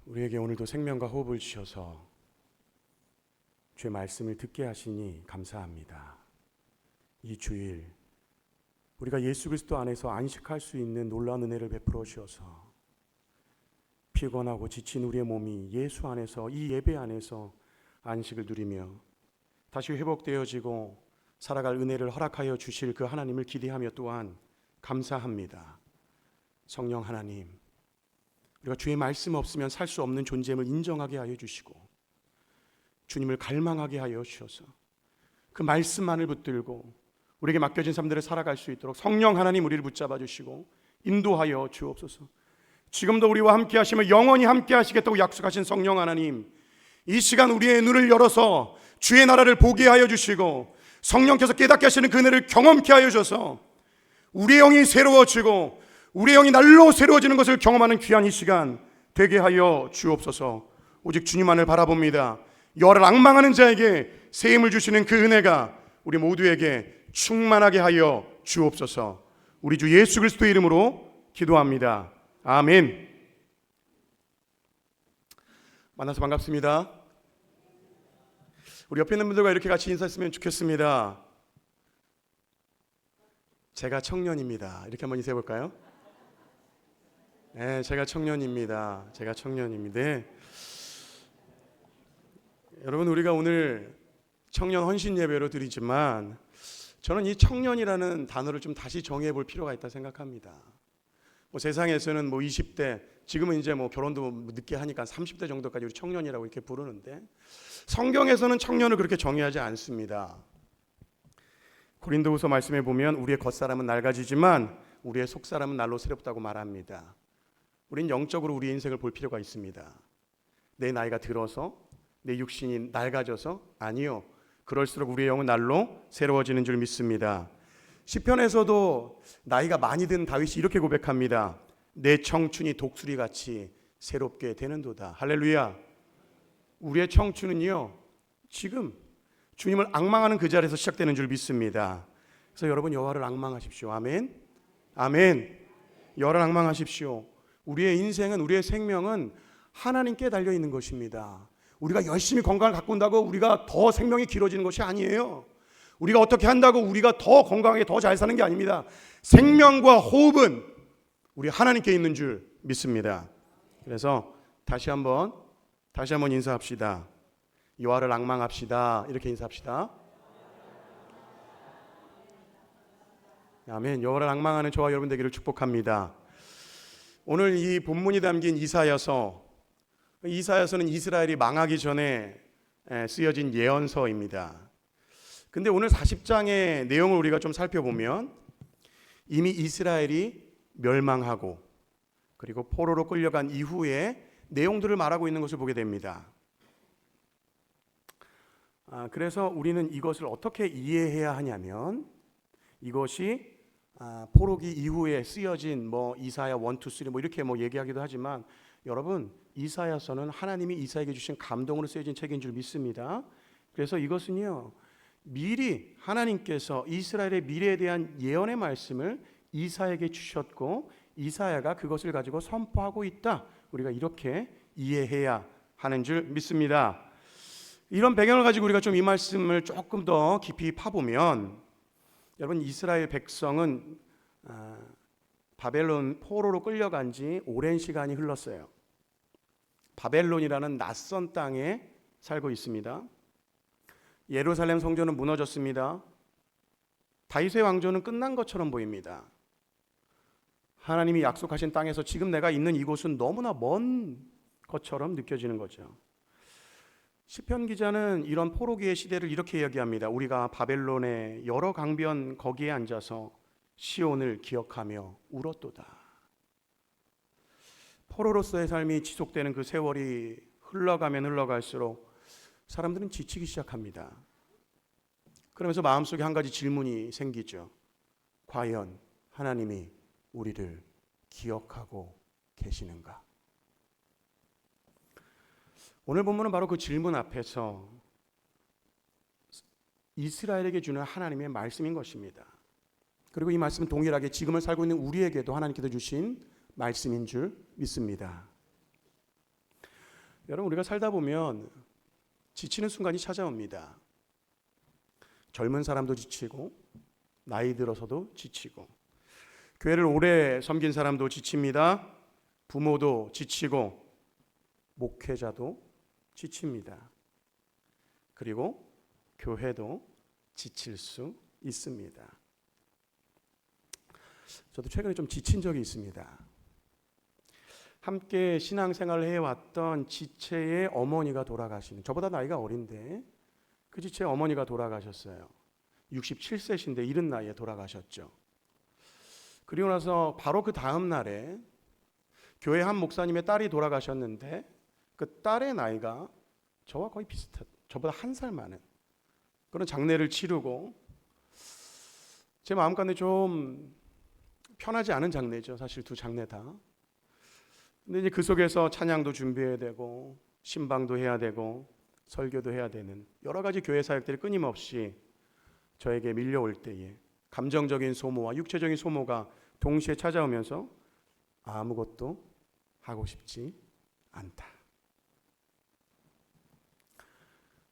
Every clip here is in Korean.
우리에게 오늘도 생명과 호흡을 주셔서 주의 말씀을 듣게 하시니 감사합니다. 이 주일 우리가 예수 그리스도 안에서 안식할 수 있는 놀라운 은혜를 베풀어 주셔서 피곤하고 지친 우리의 몸이 예수 안에서, 이 예배 안에서 안식을 누리며 다시 회복되어지고 살아갈 은혜를 허락하여 주실 그 하나님을 기대하며 또한 감사합니다. 성령 하나님, 우리가 주의 말씀 없으면 살 수 없는 존재임을 인정하게 하여 주시고 주님을 갈망하게 하여 주셔서 그 말씀만을 붙들고 우리에게 맡겨진 삶들을 살아갈 수 있도록 성령 하나님 우리를 붙잡아 주시고 인도하여 주옵소서. 지금도 우리와 함께 하시며 영원히 함께 하시겠다고 약속하신 성령 하나님, 이 시간 우리의 눈을 열어서 주의 나라를 보게 하여 주시고 성령께서 깨닫게 하시는 그 은혜를 경험케 하여 주셔서 우리의 영이 새로워지고 우리의 영이 날로 새로워지는 것을 경험하는 귀한 이 시간 되게 하여 주옵소서. 오직 주님만을 바라봅니다. 여호와를 앙망하는 자에게 새 힘을 주시는 그 은혜가 우리 모두에게 충만하게 하여 주옵소서. 우리 주 예수 그리스도의 이름으로 기도합니다. 아멘. 만나서 반갑습니다. 우리 옆에 있는 분들과 이렇게 같이 인사했으면 좋겠습니다. 제가 청년입니다. 이렇게 한번 인사해 볼까요? 네, 제가 청년입니다. 제가 청년입니다. 네. 여러분, 우리가 오늘 청년 헌신 예배로 드리지만 저는 이 청년이라는 단어를 좀 다시 정의해 볼 필요가 있다 생각합니다. 세상에서는 20대, 지금은 이제 결혼도 늦게 하니까 30대 정도까지 우리 청년이라고 이렇게 부르는데 성경에서는 청년을 그렇게 정의하지 않습니다. 고린도후서 말씀에 보면 우리의 겉사람은 낡아지지만 우리의 속사람은 날로 새롭다고 말합니다. 우린 영적으로 우리의 인생을 볼 필요가 있습니다. 내 나이가 들어서 내 육신이 낡아져서 아니요, 그럴수록 우리의 영은 날로 새로워지는 줄 믿습니다. 시편에서도 나이가 많이 든 다윗이 이렇게 고백합니다. 내 청춘이 독수리같이 새롭게 되는도다. 할렐루야. 우리의 청춘은요, 지금 주님을 앙망하는 그 자리에서 시작되는 줄 믿습니다. 그래서 여러분, 여호와를 앙망하십시오. 아멘. 아멘. 여호와를 앙망하십시오. 우리의 인생은, 우리의 생명은 하나님께 달려 있는 것입니다. 우리가 열심히 건강을 가꾼다고 우리가 더 생명이 길어지는 것이 아니에요. 우리가 어떻게 한다고 우리가 더 건강하게 더 잘 사는 게 아닙니다. 생명과 호흡은 우리 하나님께 있는 줄 믿습니다. 그래서 다시 한번 인사합시다. 여호와를 앙망합시다. 이렇게 인사합시다. 아멘. 여호와를 앙망하는 저와 여러분 되기를 축복합니다. 오늘 이 본문이 담긴 이사야서는 이스라엘이 망하기 전에 쓰여진 예언서입니다. 근데 오늘 40장의 내용을 우리가 좀 살펴보면 이미 이스라엘이 멸망하고 그리고 포로로 끌려간 이후에 내용들을 말하고 있는 것을 보게 됩니다. 그래서 우리는 이것을 어떻게 이해해야 하냐면, 이것이 포로기 이후에 쓰여진 이사야 1, 2, 3 이렇게 얘기하기도 하지만, 여러분, 이사야서는 하나님이 이사야에게 주신 감동으로 쓰여진 책인 줄 믿습니다. 그래서 이것은요, 미리 하나님께서 이스라엘의 미래에 대한 예언의 말씀을 이사야에게 주셨고 이사야가 그것을 가지고 선포하고 있다, 우리가 이렇게 이해해야 하는 줄 믿습니다. 이런 배경을 가지고 우리가 좀 이 말씀을 조금 더 깊이 파보면, 여러분, 이스라엘 백성은 바벨론 포로로 끌려간 지 오랜 시간이 흘렀어요. 바벨론이라는 낯선 땅에 살고 있습니다. 예루살렘 성전은 무너졌습니다. 다윗의 왕조는 끝난 것처럼 보입니다. 하나님이 약속하신 땅에서 지금 내가 있는 이곳은 너무나 먼 것처럼 느껴지는 거죠. 시편 기자는 이런 포로기의 시대를 이렇게 이야기합니다. 우리가 바벨론의 여러 강변 거기에 앉아서 시온을 기억하며 울었도다. 포로로서의 삶이 지속되는 그 세월이 흘러가면 흘러갈수록 사람들은 지치기 시작합니다. 그러면서 마음속에 한 가지 질문이 생기죠. 과연 하나님이 우리를 기억하고 계시는가? 오늘 본문은 바로 그 질문 앞에서 이스라엘에게 주는 하나님의 말씀인 것입니다. 그리고 이 말씀은 동일하게 지금을 살고 있는 우리에게도 하나님께서 주신 말씀인 줄 믿습니다. 여러분, 우리가 살다 보면 지치는 순간이 찾아옵니다. 젊은 사람도 지치고 나이 들어서도 지치고, 교회를 오래 섬긴 사람도 지칩니다. 부모도 지치고 목회자도 지칩니다. 그리고 교회도 지칠 수 있습니다. 저도 최근에 좀 지친 적이 있습니다. 함께 신앙생활을 해왔던 지체의 어머니가 돌아가시는, 저보다 나이가 어린데 그 지체의 어머니가 돌아가셨어요. 67세신데 이른 나이에 돌아가셨죠. 그리고 나서 바로 그 다음 날에 교회 한 목사님의 딸이 돌아가셨는데, 그 딸의 나이가 저와 거의 비슷한, 저보다 한 살 많은 그런 장례를 치르고, 제 마음 가운데 좀 편하지 않은 장례죠. 사실 두 장례 다. 근데 이제 그 속에서 찬양도 준비해야 되고 신방도 해야 되고 설교도 해야 되는 여러 가지 교회 사역들이 끊임없이 저에게 밀려올 때에 감정적인 소모와 육체적인 소모가 동시에 찾아오면서 아무것도 하고 싶지 않다.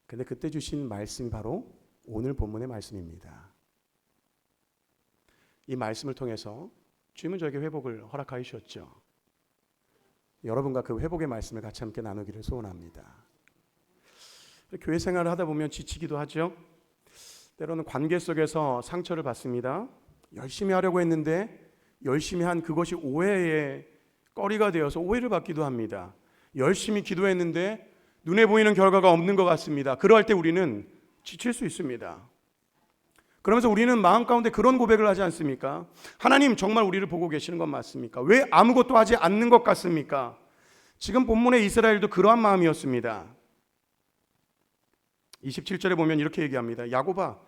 근데 그때 주신 말씀이 바로 오늘 본문의 말씀입니다. 이 말씀을 통해서 주님은 저에게 회복을 허락하여 주셨죠. 여러분과 그 회복의 말씀을 같이 함께 나누기를 소원합니다. 교회 생활을 하다 보면 지치기도 하죠. 때로는 관계 속에서 상처를 받습니다. 열심히 하려고 했는데 열심히 한 그것이 오해의 거리가 되어서 오해를 받기도 합니다. 열심히 기도했는데 눈에 보이는 결과가 없는 것 같습니다. 그럴 때 우리는 지칠 수 있습니다. 그러면서 우리는 마음 가운데 그런 고백을 하지 않습니까? 하나님, 정말 우리를 보고 계시는 건 맞습니까? 왜 아무것도 하지 않는 것 같습니까? 지금 본문의 이스라엘도 그러한 마음이었습니다. 27절에 보면 이렇게 얘기합니다. 야곱아,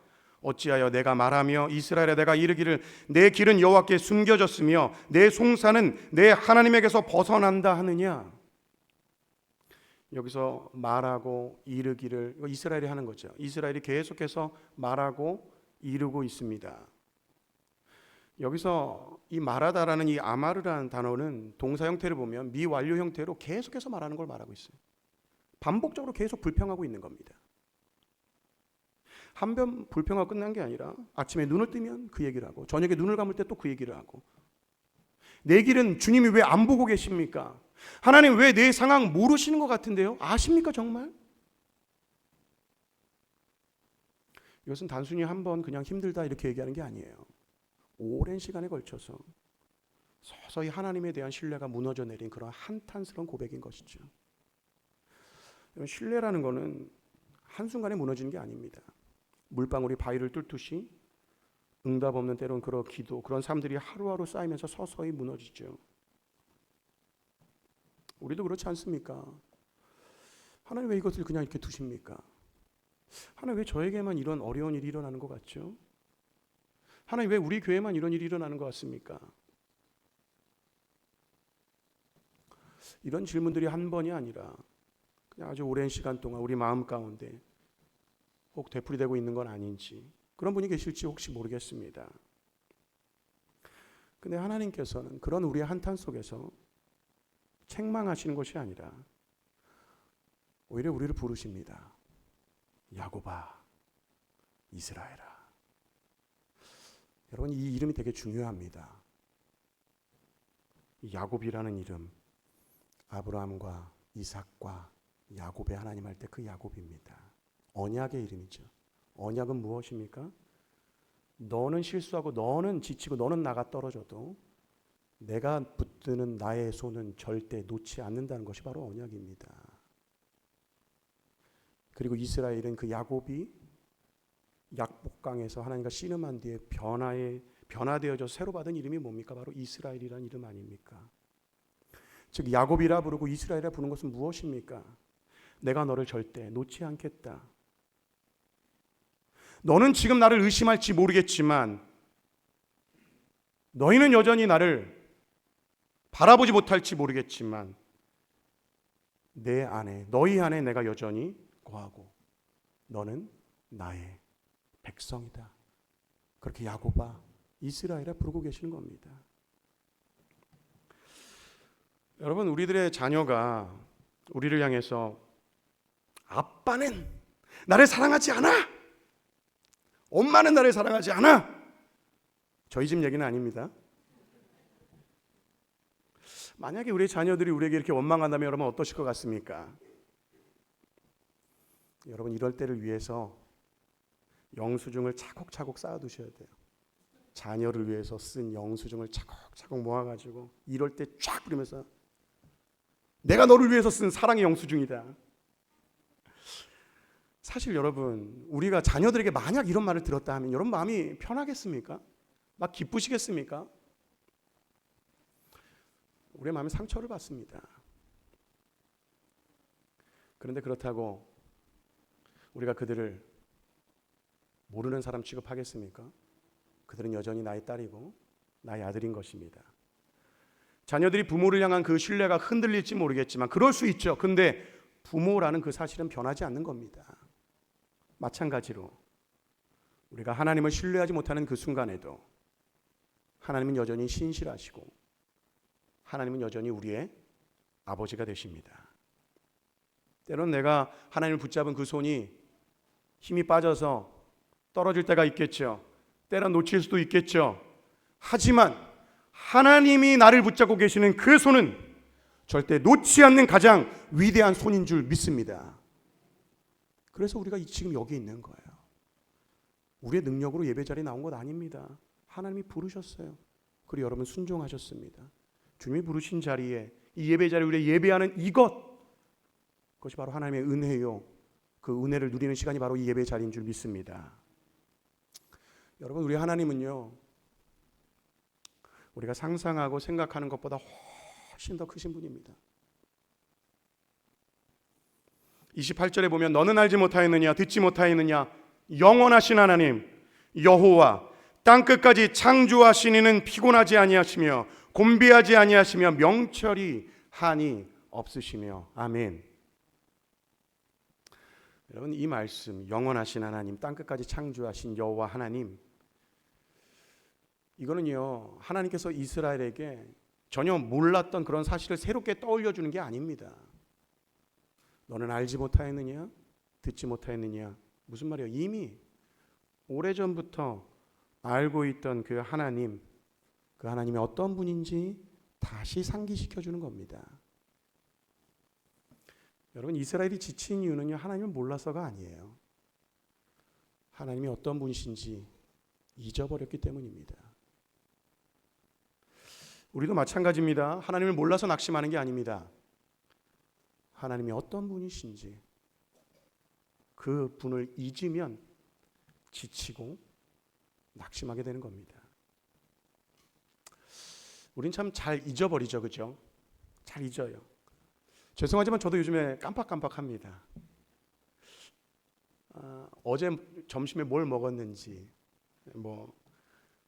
어찌하여 내가 말하며 이스라엘에 내가 이르기를 내 길은 여호와께 숨겨졌으며 내 송사는 내 하나님에게서 벗어난다 하느냐? 여기서 말하고 이르기를, 이거 이스라엘이 하는 거죠. 이스라엘이 계속해서 말하고 이루고 있습니다. 여기서 이 말하다라는 이 아마르라는 단어는 동사 형태를 보면 미완료 형태로 계속해서 말하는 걸 말하고 있어요. 반복적으로 계속 불평하고 있는 겁니다. 한 번 불평하고 끝난 게 아니라 아침에 눈을 뜨면 그 얘기를 하고 저녁에 눈을 감을 때 또 그 얘기를 하고, 내 길은 주님이 왜 안 보고 계십니까? 하나님 왜 내 상황 모르시는 것 같은데요? 아십니까 정말? 이것은 단순히 한 번 그냥 힘들다 이렇게 얘기하는 게 아니에요. 오랜 시간에 걸쳐서 서서히 하나님에 대한 신뢰가 무너져 내린 그런 한탄스러운 고백인 것이죠. 신뢰라는 것은 한순간에 무너지는 게 아닙니다. 물방울이 바위를 뚫듯이 응답 없는 때로는 그런 기도, 그런 삶들이 하루하루 쌓이면서 서서히 무너지죠. 우리도 그렇지 않습니까? 하나님 왜 이것을 그냥 이렇게 두십니까? 하나님 왜 저에게만 이런 어려운 일이 일어나는 것 같죠? 하나님 왜 우리 교회만 이런 일이 일어나는 것 같습니까? 이런 질문들이 한 번이 아니라 그냥 아주 오랜 시간 동안 우리 마음 가운데 혹 되풀이되고 있는 건 아닌지, 그런 분이 계실지 혹시 모르겠습니다. 근데 하나님께서는 그런 우리의 한탄 속에서 책망하시는 것이 아니라 오히려 우리를 부르십니다. 야곱아, 이스라엘아. 여러분, 이 이름이 되게 중요합니다. 이 야곱이라는 이름, 아브라함과 이삭과 야곱의 하나님 할 때 그 야곱입니다. 언약의 이름이죠. 언약은 무엇입니까? 너는 실수하고 너는 지치고 너는 나가 떨어져도 내가 붙드는 나의 손은 절대 놓지 않는다는 것이 바로 언약입니다. 그리고 이스라엘은 그 야곱이 약복강에서 하나님과 씨름한 뒤에 변화되어져 새로 받은 이름이 뭡니까? 바로 이스라엘이라는 이름 아닙니까? 즉 야곱이라 부르고 이스라엘이라 부르는 것은 무엇입니까? 내가 너를 절대 놓지 않겠다. 너는 지금 나를 의심할지 모르겠지만 너희는 여전히 나를 바라보지 못할지 모르겠지만 내 안에, 너희 안에 내가 여전히 거하고 너는 나의 백성이다. 그렇게 야곱아, 이스라엘아 부르고 계시는 겁니다. 여러분, 우리들의 자녀가 우리를 향해서 아빠는 나를 사랑하지 않아, 엄마는 나를 사랑하지 않아. 저희 집 얘기는 아닙니다. 만약에 우리 자녀들이 우리에게 이렇게 원망한다면 여러분 어떠실 것 같습니까? 여러분 이럴 때를 위해서 영수증을 차곡차곡 쌓아두셔야 돼요. 자녀를 위해서 쓴 영수증을 차곡차곡 모아가지고 이럴 때 쫙 부리면서 내가 너를 위해서 쓴 사랑의 영수증이다. 사실 여러분 우리가 자녀들에게 만약 이런 말을 들었다 하면 여러분 마음이 편하겠습니까? 막 기쁘시겠습니까? 우리의 마음에 상처를 받습니다. 그런데 그렇다고 우리가 그들을 모르는 사람 취급하겠습니까? 그들은 여전히 나의 딸이고 나의 아들인 것입니다. 자녀들이 부모를 향한 그 신뢰가 흔들릴지 모르겠지만 그럴 수 있죠. 근데 부모라는 그 사실은 변하지 않는 겁니다. 마찬가지로 우리가 하나님을 신뢰하지 못하는 그 순간에도 하나님은 여전히 신실하시고 하나님은 여전히 우리의 아버지가 되십니다. 때로는 내가 하나님을 붙잡은 그 손이 힘이 빠져서 떨어질 때가 있겠죠. 때론 놓칠 수도 있겠죠. 하지만 하나님이 나를 붙잡고 계시는 그 손은 절대 놓지 않는 가장 위대한 손인 줄 믿습니다. 그래서 우리가 지금 여기 있는 거예요. 우리의 능력으로 예배 자리에 나온 것 아닙니다. 하나님이 부르셨어요. 그리고 여러분 순종하셨습니다. 주님이 부르신 자리에 이 예배 자리에 우리가 예배하는 그것이 바로 하나님의 은혜요. 그 은혜를 누리는 시간이 바로 이 예배 자리인 줄 믿습니다. 여러분 우리 하나님은요, 우리가 상상하고 생각하는 것보다 훨씬 더 크신 분입니다. 28절에 보면 너는 알지 못하였느냐 듣지 못하였느냐 영원하신 하나님 여호와 땅끝까지 창조하신 이는 피곤하지 아니하시며 곤비하지 아니하시며 명철이 한이 없으시며. 아멘. 여러분 이 말씀 영원하신 하나님 땅끝까지 창조하신 여호와 하나님, 이거는요 하나님께서 이스라엘에게 전혀 몰랐던 그런 사실을 새롭게 떠올려 주는 게 아닙니다. 너는 알지 못하였느냐 듣지 못하였느냐, 무슨 말이에요? 이미 오래전부터 알고 있던 그 하나님, 그 하나님이 어떤 분인지 다시 상기시켜 주는 겁니다. 여러분 이스라엘이 지친 이유는요 하나님을 몰라서가 아니에요. 하나님이 어떤 분이신지 잊어버렸기 때문입니다. 우리도 마찬가지입니다. 하나님을 몰라서 낙심하는 게 아닙니다. 하나님이 어떤 분이신지 그 분을 잊으면 지치고 낙심하게 되는 겁니다. 우린 참 잘 잊어버리죠, 그죠? 잘 잊어요. 죄송하지만 저도 요즘에 깜빡깜빡합니다. 어제 점심에 뭘 먹었는지,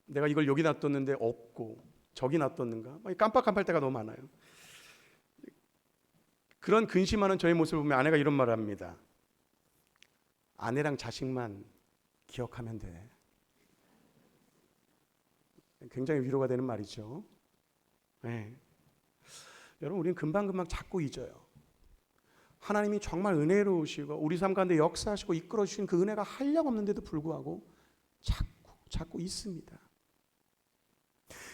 내가 이걸 여기 놔뒀는데 없고 저기 놔뒀는가, 깜빡깜빡할 때가 너무 많아요. 그런 근심하는 저의 모습을 보면 아내가 이런 말을 합니다. 아내랑 자식만 기억하면 돼. 굉장히 위로가 되는 말이죠. 네. 여러분 우리는 금방금방 자꾸 잊어요. 하나님이 정말 은혜로우시고 우리 삶 가운데 역사하시고 이끌어 주신 그 은혜가 한량없는데도 불구하고 자꾸 잊습니다.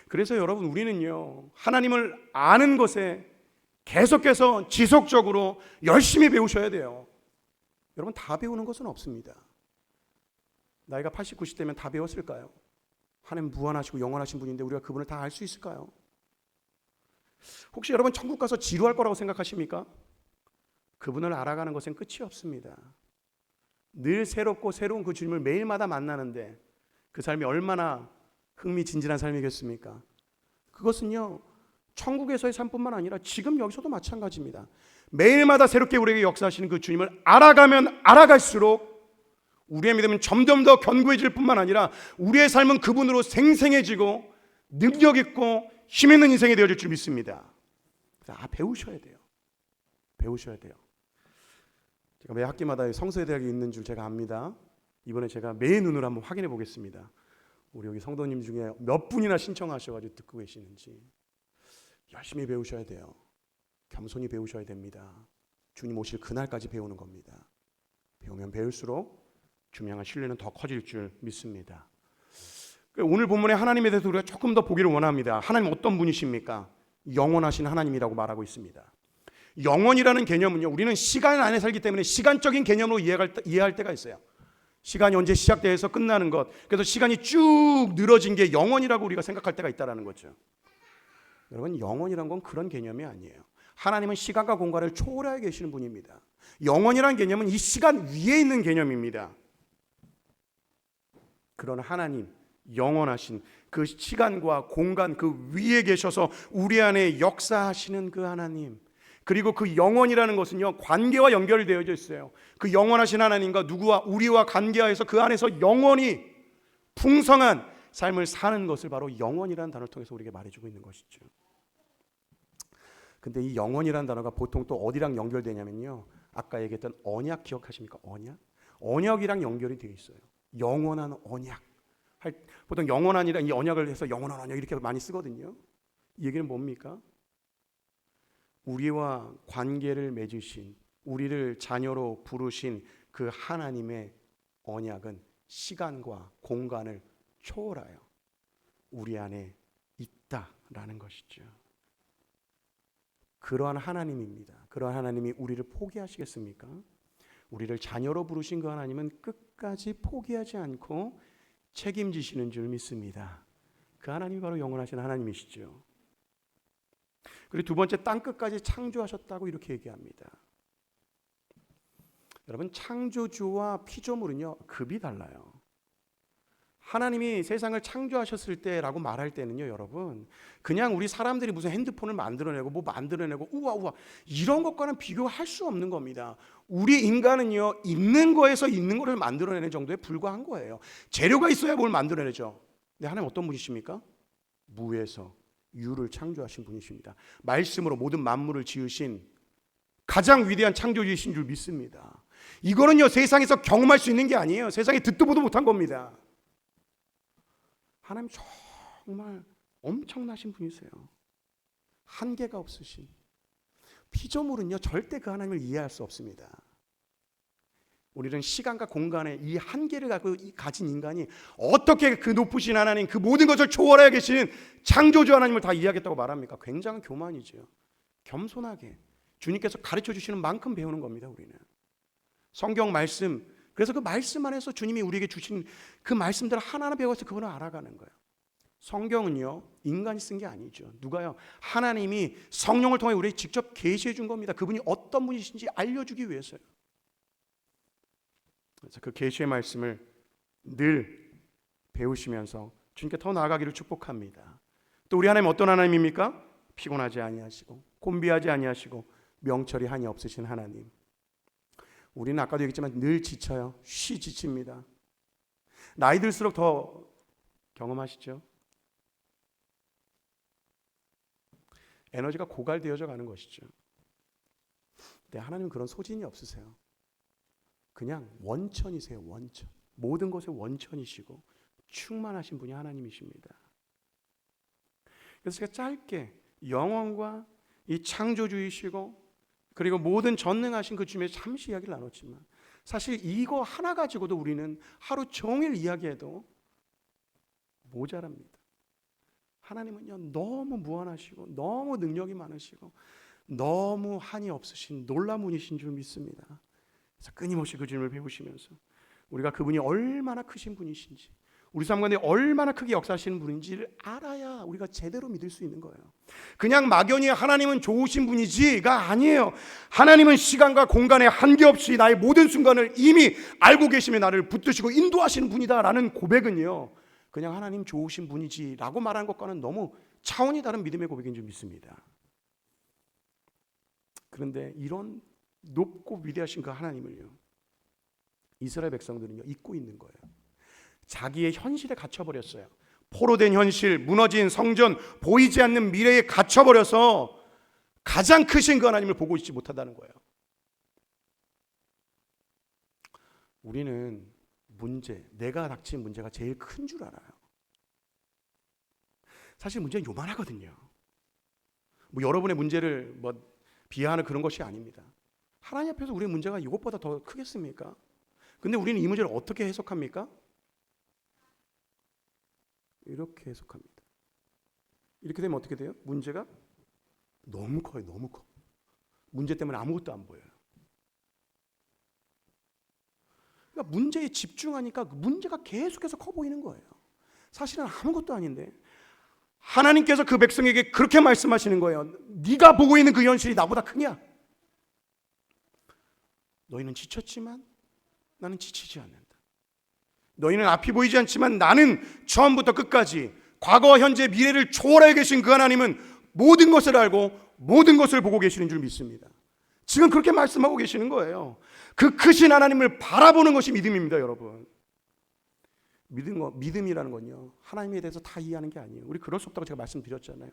그래서 여러분 우리는요 하나님을 아는 것에 계속해서 지속적으로 열심히 배우셔야 돼요. 여러분 다 배우는 것은 없습니다. 나이가 80, 90 되면 다 배웠을까요? 하나님 무한하시고 영원하신 분인데 우리가 그분을 다 알 수 있을까요? 혹시 여러분 천국 가서 지루할 거라고 생각하십니까? 그분을 알아가는 것엔 끝이 없습니다. 늘 새롭고 새로운 그 주님을 매일마다 만나는데 그 삶이 얼마나 흥미진진한 삶이겠습니까? 그것은요 천국에서의 삶뿐만 아니라 지금 여기서도 마찬가지입니다. 매일마다 새롭게 우리에게 역사하시는 그 주님을 알아가면 알아갈수록 우리의 믿음은 점점 더 견고해질 뿐만 아니라 우리의 삶은 그분으로 생생해지고 능력 있고 힘 있는 인생이 되어질 줄 믿습니다. 배우셔야 돼요. 배우셔야 돼요. 제가 매 학기마다 성서대학에 있는 줄 제가 압니다. 이번에 제가 매 눈으로 한번 확인해 보겠습니다. 우리 여기 성도님 중에 몇 분이나 신청하셔가지고 듣고 계시는지. 열심히 배우셔야 돼요. 겸손히 배우셔야 됩니다. 주님 오실 그날까지 배우는 겁니다. 배우면 배울수록 주님 향한 신뢰는 더 커질 줄 믿습니다. 오늘 본문에 하나님에 대해서 우리가 조금 더 보기를 원합니다. 하나님 어떤 분이십니까? 영원하신 하나님이라고 말하고 있습니다. 영원이라는 개념은요, 우리는 시간 안에 살기 때문에 시간적인 개념으로 이해할 때가 있어요. 시간이 언제 시작돼서 끝나는 것, 그래서 시간이 쭉 늘어진 게 영원이라고 우리가 생각할 때가 있다는 거죠. 여러분, 영원이란 건 그런 개념이 아니에요. 하나님은 시간과 공간을 초월하여 계시는 분입니다. 영원이라는 개념은 이 시간 위에 있는 개념입니다. 그런 하나님, 영원하신 그 시간과 공간 그 위에 계셔서 우리 안에 역사하시는 그 하나님, 그리고 그 영원이라는 것은요, 관계와 연결되어져 있어요. 그 영원하신 하나님과 누구와 우리와 관계하여서 그 안에서 영원히 풍성한 삶을 사는 것을 바로 영원이라는 단어를 통해서 우리에게 말해주고 있는 것이죠. 근데 이 영원이라는 단어가 보통 또 어디랑 연결되냐면요, 아까 얘기했던 언약 기억하십니까? 언약이랑 연결이 되어 있어요. 영원한 언약. 보통 영원한이라 이 언약을 해서 영원한 언약 이렇게 많이 쓰거든요. 이 얘기는 뭡니까? 우리와 관계를 맺으신, 우리를 자녀로 부르신 그 하나님의 언약은 시간과 공간을 초월하여 우리 안에 있다라는 것이죠. 그러한 하나님입니다. 그러한 하나님이 우리를 포기하시겠습니까? 우리를 자녀로 부르신 그 하나님은 끝까지 포기하지 않고 책임지시는 줄 믿습니다. 그 하나님이 바로 영원하신 하나님이시죠. 그리고 두 번째, 땅끝까지 창조하셨다고 이렇게 얘기합니다. 여러분, 창조주와 피조물은요, 급이 달라요. 하나님이 세상을 창조하셨을 때라고 말할 때는요, 여러분, 그냥 우리 사람들이 무슨 핸드폰을 만들어내고 뭐 만들어내고 우와 이런 것과는 비교할 수 없는 겁니다. 우리 인간은요, 있는 거에서 있는 거를 만들어내는 정도에 불과한 거예요. 재료가 있어야 뭘 만들어내죠. 근데 하나님 어떤 분이십니까? 무에서 유를 창조하신 분이십니다. 말씀으로 모든 만물을 지으신 가장 위대한 창조주이신 줄 믿습니다. 이거는요, 세상에서 경험할 수 있는 게 아니에요. 세상에 듣도 보도 못한 겁니다. 하나님 정말 엄청나신 분이세요. 한계가 없으신. 피조물은요, 절대 그 하나님을 이해할 수 없습니다. 우리는 시간과 공간의 이 한계를 가진 인간이 어떻게 그 높으신 하나님, 그 모든 것을 초월하여 계시는 창조주 하나님을 다 이해하겠다고 말합니까? 굉장한 교만이죠. 겸손하게 주님께서 가르쳐 주시는 만큼 배우는 겁니다. 우리는 성경 말씀, 그래서 그 말씀 안에서 주님이 우리에게 주신 그 말씀들을 하나하나 배워서 그분을 알아가는 거예요. 성경은요, 인간이 쓴 게 아니죠. 누가요? 하나님이 성령을 통해 우리에게 직접 계시해 준 겁니다. 그분이 어떤 분이신지 알려주기 위해서요. 그래서 그 계시의 말씀을 늘 배우시면서 주님께 더 나아가기를 축복합니다. 또 우리 하나님 어떤 하나님입니까? 피곤하지 아니하시고 곤비하지 아니하시고 명철이 한이 없으신 하나님. 우리는 아까도 얘기했지만 늘 지쳐요. 쉬 지칩니다. 나이 들수록 더 경험하시죠? 에너지가 고갈되어져 가는 것이죠. 근데 하나님은 그런 소진이 없으세요. 그냥 원천이세요. 원천. 모든 것의 원천이시고 충만하신 분이 하나님이십니다. 그래서 제가 짧게 영원과 이 창조주이시고 그리고 모든 전능하신 그 주님의 잠시 이야기를 나눴지만, 사실 이거 하나 가지고도 우리는 하루 종일 이야기해도 모자랍니다. 하나님은요, 너무 무한하시고 너무 능력이 많으시고 너무 한이 없으신 놀라운 분이신 줄 믿습니다. 그래서 끊임없이 그 주님을 배우시면서 우리가 그분이 얼마나 크신 분이신지, 우리 삶 가운데 얼마나 크게 역사하시는 분인지를 알아야 우리가 제대로 믿을 수 있는 거예요. 그냥 막연히 하나님은 좋으신 분이지가 아니에요. 하나님은 시간과 공간에 한계없이 나의 모든 순간을 이미 알고 계시며 나를 붙드시고 인도하시는 분이다라는 고백은요, 그냥 하나님 좋으신 분이지라고 말하는 것과는 너무 차원이 다른 믿음의 고백인 줄 믿습니다. 그런데 이런 높고 위대하신 그 하나님을요, 이스라엘 백성들은요 잊고 있는 거예요. 자기의 현실에 갇혀버렸어요. 포로된 현실, 무너진 성전, 보이지 않는 미래에 갇혀버려서 가장 크신 그 하나님을 보고 있지 못한다는 거예요. 우리는 내가 닥친 문제가 제일 큰 줄 알아요. 사실 문제는 요만하거든요. 여러분의 문제를 비하하는 그런 것이 아닙니다. 하나님 앞에서 우리의 문제가 이것보다 더 크겠습니까? 근데 우리는 이 문제를 어떻게 해석합니까? 이렇게 해석합니다. 이렇게 되면 어떻게 돼요? 문제가 너무 커요. 너무 커. 문제 때문에 아무것도 안 보여요. 그러니까 문제에 집중하니까 문제가 계속해서 커 보이는 거예요. 사실은 아무것도 아닌데 하나님께서 그 백성에게 그렇게 말씀하시는 거예요. 네가 보고 있는 그 현실이 나보다 크냐? 너희는 지쳤지만 나는 지치지 않는다. 너희는 앞이 보이지 않지만 나는 처음부터 끝까지 과거와 현재 미래를 초월하여 계신 그 하나님은 모든 것을 알고 모든 것을 보고 계시는 줄 믿습니다. 지금 그렇게 말씀하고 계시는 거예요. 그 크신 하나님을 바라보는 것이 믿음입니다, 여러분. 믿음이라는 건요, 하나님에 대해서 다 이해하는 게 아니에요. 우리 그럴 수 없다고 제가 말씀드렸잖아요.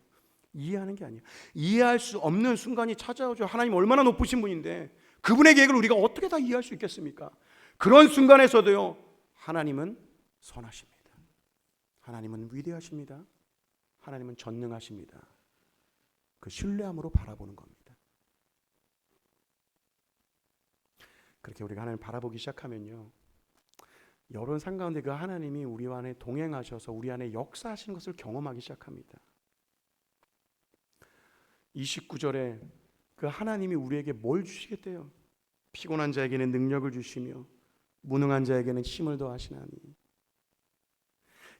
이해하는 게 아니에요. 이해할 수 없는 순간이 찾아오죠. 하나님 얼마나 높으신 분인데 그분의 계획을 우리가 어떻게 다 이해할 수 있겠습니까? 그런 순간에서도요, 하나님은 선하십니다. 하나님은 위대하십니다. 하나님은 전능하십니다. 그 신뢰함으로 바라보는 겁니다. 그렇게 우리가 하나님을 바라보기 시작하면요, 여러분 삶 가운데 그 하나님이 우리 안에 동행하셔서 우리 안에 역사하시는 것을 경험하기 시작합니다. 29절에 그 하나님이 우리에게 뭘 주시겠대요? 피곤한 자에게는 능력을 주시며 무능한 자에게는 힘을 더하시나니.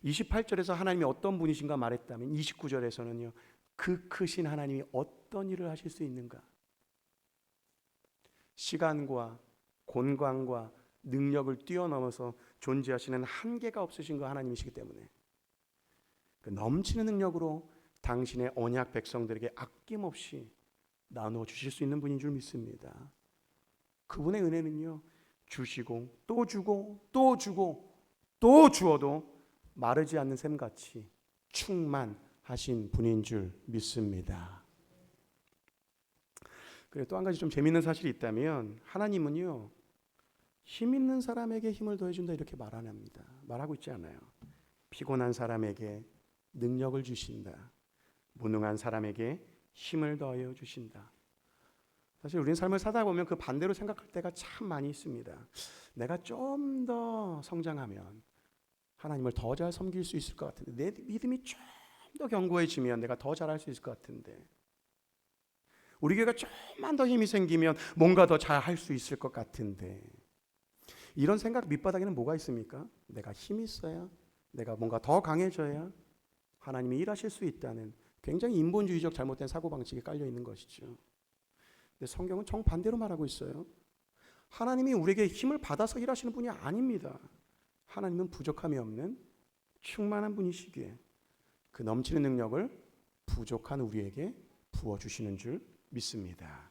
28절에서 하나님이 어떤 분이신가 말했다면 29절에서는요, 그 크신 하나님이 어떤 일을 하실 수 있는가? 시간과 공간과 능력을 뛰어넘어서 존재하시는 한계가 없으신 그 하나님이시기 때문에 그 넘치는 능력으로 당신의 언약 백성들에게 아낌없이 나누어 주실 수 있는 분인 줄 믿습니다. 그분의 은혜는요, 주시고 또 주고 또 주고 또 주어도 마르지 않는 샘같이 충만하신 분인 줄 믿습니다. 그리고 또 한 가지 좀 재미있는 사실이 있다면 하나님은요, 힘 있는 사람에게 힘을 더해준다 이렇게 말 안 합니다. 말하고 있지 않아요. 피곤한 사람에게 능력을 주신다. 무능한 사람에게 힘을 더하여 주신다. 사실 우리는 삶을 살다 보면 그 반대로 생각할 때가 참 많이 있습니다. 내가 좀 더 성장하면 하나님을 더 잘 섬길 수 있을 것 같은데, 내 믿음이 좀 더 견고해지면 내가 더 잘할 수 있을 것 같은데, 우리 교회가 좀만 더 힘이 생기면 뭔가 더 잘할 수 있을 것 같은데, 이런 생각 밑바닥에는 뭐가 있습니까? 내가 힘이 있어야, 내가 뭔가 더 강해져야 하나님이 일하실 수 있다는 굉장히 인본주의적 잘못된 사고방식이 깔려 있는 것이죠. 근데 성경은 정반대로 말하고 있어요. 하나님이 우리에게 힘을 받아서 일하시는 분이 아닙니다. 하나님은 부족함이 없는 충만한 분이시기에 그 넘치는 능력을 부족한 우리에게 부어주시는 줄 믿습니다.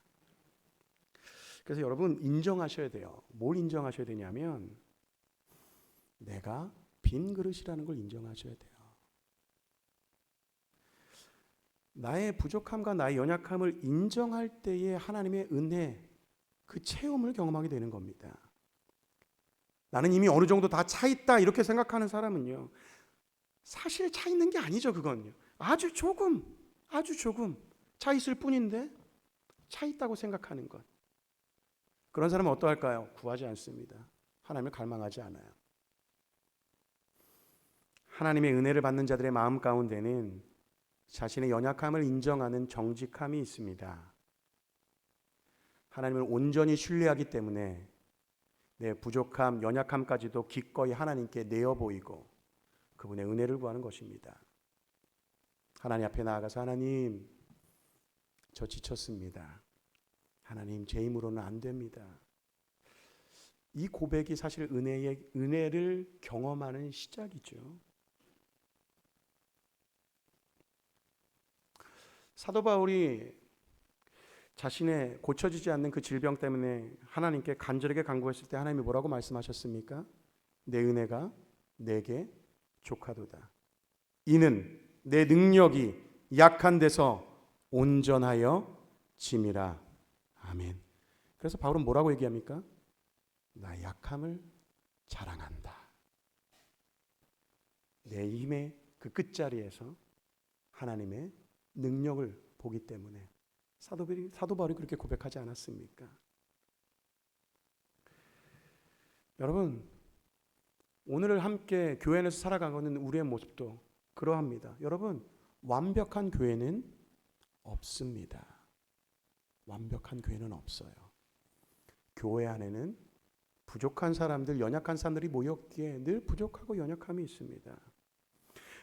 그래서 여러분 인정하셔야 돼요. 뭘 인정하셔야 되냐면 내가 빈 그릇이라는 걸 인정하셔야 돼요. 나의 부족함과 나의 연약함을 인정할 때에 하나님의 은혜, 그 체험을 경험하게 되는 겁니다. 나는 이미 어느 정도 다 차 있다 이렇게 생각하는 사람은요, 사실 차 있는 게 아니죠. 그건요, 아주 조금 차 있을 뿐인데 차 있다고 생각하는 것. 그런 사람은 어떠할까요? 구하지 않습니다. 하나님을 갈망하지 않아요. 하나님의 은혜를 받는 자들의 마음 가운데는 자신의 연약함을 인정하는 정직함이 있습니다. 하나님을 온전히 신뢰하기 때문에 내 부족함, 연약함까지도 기꺼이 하나님께 내어 보이고 그분의 은혜를 구하는 것입니다. 하나님 앞에 나아가서 하나님, 저 지쳤습니다. 하나님, 제 힘으로는 안 됩니다. 이 고백이 사실 은혜를 경험하는 시작이죠. 사도 바울이 자신의 고쳐지지 않는 그 질병 때문에 하나님께 간절하게 간구했을 때 하나님이 뭐라고 말씀하셨습니까? 내 은혜가 내게 족하도다. 이는 내 능력이 약한 데서 온전하여 짐이라. 아멘. 그래서 바울은 뭐라고 얘기합니까? 나 약함을 자랑한다. 내 힘의 그 끝자리에서 하나님의 능력을 보기 때문에 사도 바울이 그렇게 고백하지 않았습니까? 여러분, 오늘을 함께 교회 안에서 살아가는 우리의 모습도 그러합니다. 여러분, 완벽한 교회는 없습니다. 완벽한 교회는 없어요. 교회 안에는 부족한 사람들, 연약한 사람들이 모였기에 늘 부족하고 연약함이 있습니다.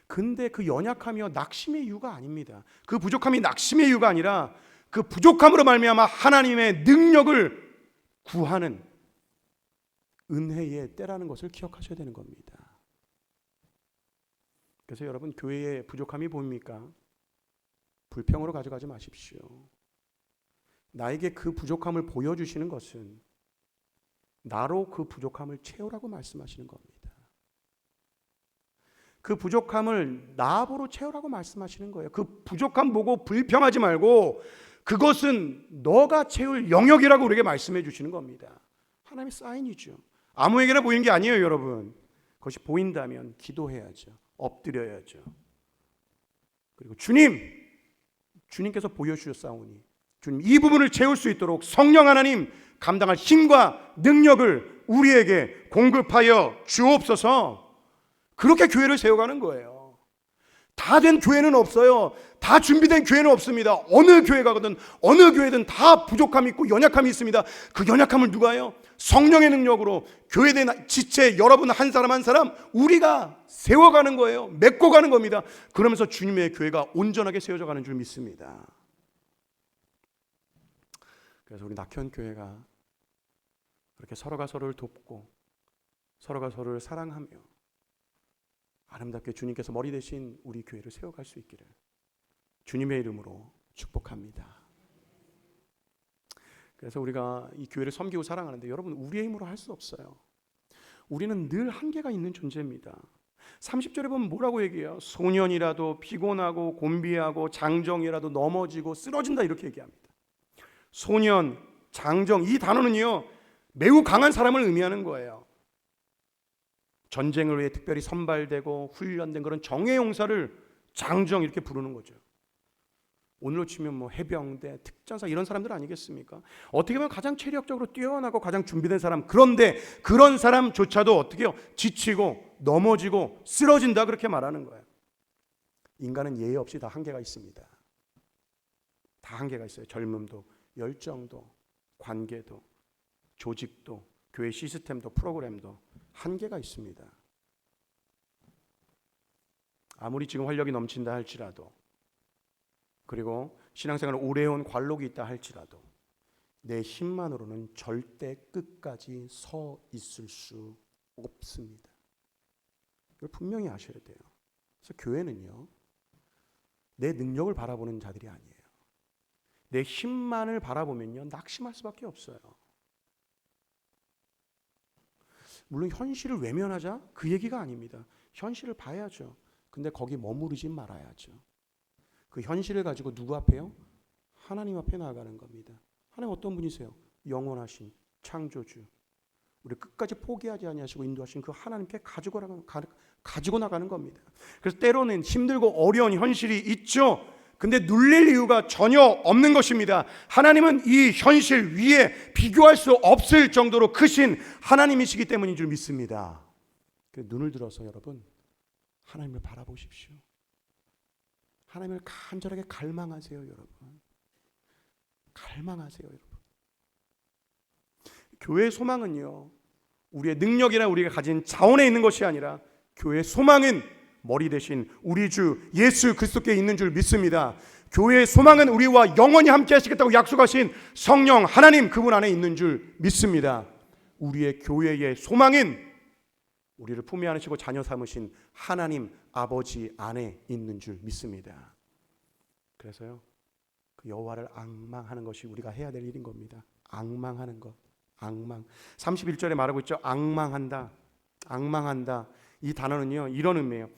근데 그 연약함이요 낙심의 이유가 아닙니다. 그 부족함이 낙심의 이유가 아니라 그 부족함으로 말미암아 하나님의 능력을 구하는 은혜의 때라는 것을 기억하셔야 되는 겁니다. 그래서 여러분, 교회의 부족함이 보입니까? 불평으로 가져가지 마십시오. 나에게 그 부족함을 보여주시는 것은 나로 그 부족함을 채우라고 말씀하시는 겁니다. 그 부족함을 나보로 채우라고 말씀하시는 거예요. 그 부족함 보고 불평하지 말고 그것은 너가 채울 영역이라고 우리에게 말씀해 주시는 겁니다. 하나님의 사인이죠. 아무에게나 보이는 게 아니에요, 여러분. 그것이 보인다면 기도해야죠. 엎드려야죠. 그리고 주님께서 보여주셨사오니 주님 이 부분을 채울 수 있도록 성령 하나님 감당할 힘과 능력을 우리에게 공급하여 주옵소서. 그렇게 교회를 세워가는 거예요. 다 된 교회는 없어요. 다 준비된 교회는 없습니다. 어느 교회 가거든 어느 교회든 다 부족함이 있고 연약함이 있습니다. 그 연약함을 누가 해요? 성령의 능력으로 교회된 지체 여러분 한 사람 한 사람 우리가 세워가는 거예요. 맺고 가는 겁니다. 그러면서 주님의 교회가 온전하게 세워져 가는 줄 믿습니다. 그래서 우리 낙현교회가 그렇게 서로가 서로를 돕고 서로가 서로를 사랑하며 아름답게 주님께서 머리 대신 우리 교회를 세워갈 수 있기를 주님의 이름으로 축복합니다. 그래서 우리가 이 교회를 섬기고 사랑하는데 여러분 우리의 힘으로 할 수 없어요. 우리는 늘 한계가 있는 존재입니다. 30절에 보면 뭐라고 얘기해요? 소년이라도 피곤하고 곤비하고 장정이라도 넘어지고 쓰러진다 이렇게 얘기합니다. 소년, 장정 이 단어는요 매우 강한 사람을 의미하는 거예요. 전쟁을 위해 특별히 선발되고 훈련된 그런 정예용사를 장정 이렇게 부르는 거죠. 오늘로 치면 뭐 해병대, 특전사 이런 사람들 아니겠습니까? 어떻게 보면 가장 체력적으로 뛰어나고 가장 준비된 사람. 그런데 그런 사람조차도 어떻게 해요? 지치고 넘어지고 쓰러진다 그렇게 말하는 거예요. 인간은 예의 없이 다 한계가 있습니다. 다 한계가 있어요. 젊음도, 열정도, 관계도, 조직도, 교회 시스템도, 프로그램도 한계가 있습니다. 아무리 지금 활력이 넘친다 할지라도 그리고 신앙생활을 오래 해온 관록이 있다 할지라도 내 힘만으로는 절대 끝까지 서 있을 수 없습니다. 이걸 분명히 아셔야 돼요. 그래서 교회는요 내 능력을 바라보는 자들이 아니에요. 내 힘만을 바라보면요 낙심할 수밖에 없어요. 물론 현실을 외면하자 그 얘기가 아닙니다. 현실을 봐야죠. 근데 거기 머무르지 말아야죠. 그 현실을 가지고 누구 앞에요? 하나님 앞에 나아가는 겁니다. 하나님 어떤 분이세요? 영원하신 창조주. 우리 끝까지 포기하지 아니하시고 인도하신 그 하나님께 가지고 나가는 겁니다. 그래서 때로는 힘들고 어려운 현실이 있죠. 근데 눌릴 이유가 전혀 없는 것입니다. 하나님은 이 현실 위에 비교할 수 없을 정도로 크신 하나님이시기 때문인 줄 믿습니다. 눈을 들어서 여러분 하나님을 바라보십시오. 하나님을 간절하게 갈망하세요, 여러분. 갈망하세요, 여러분. 교회의 소망은요, 우리의 능력이나 우리가 가진 자원에 있는 것이 아니라 교회의 소망은 머리 대신 우리 주 예수 그리스도께 있는 줄 믿습니다. 교회의 소망은 우리와 영원히 함께 하시겠다고 약속하신 성령 하나님 그분 안에 있는 줄 믿습니다. 우리의 교회의 소망은 우리를 품에 안으시고 자녀 삼으신 하나님 아버지 안에 있는 줄 믿습니다. 그래서요 그 여호와를 앙망하는 것이 우리가 해야 될 일인 겁니다. 앙망하는 것. 앙망. 31절에 말하고 있죠. 앙망한다. 앙망한다. 이 단어는요 이런 의미예요.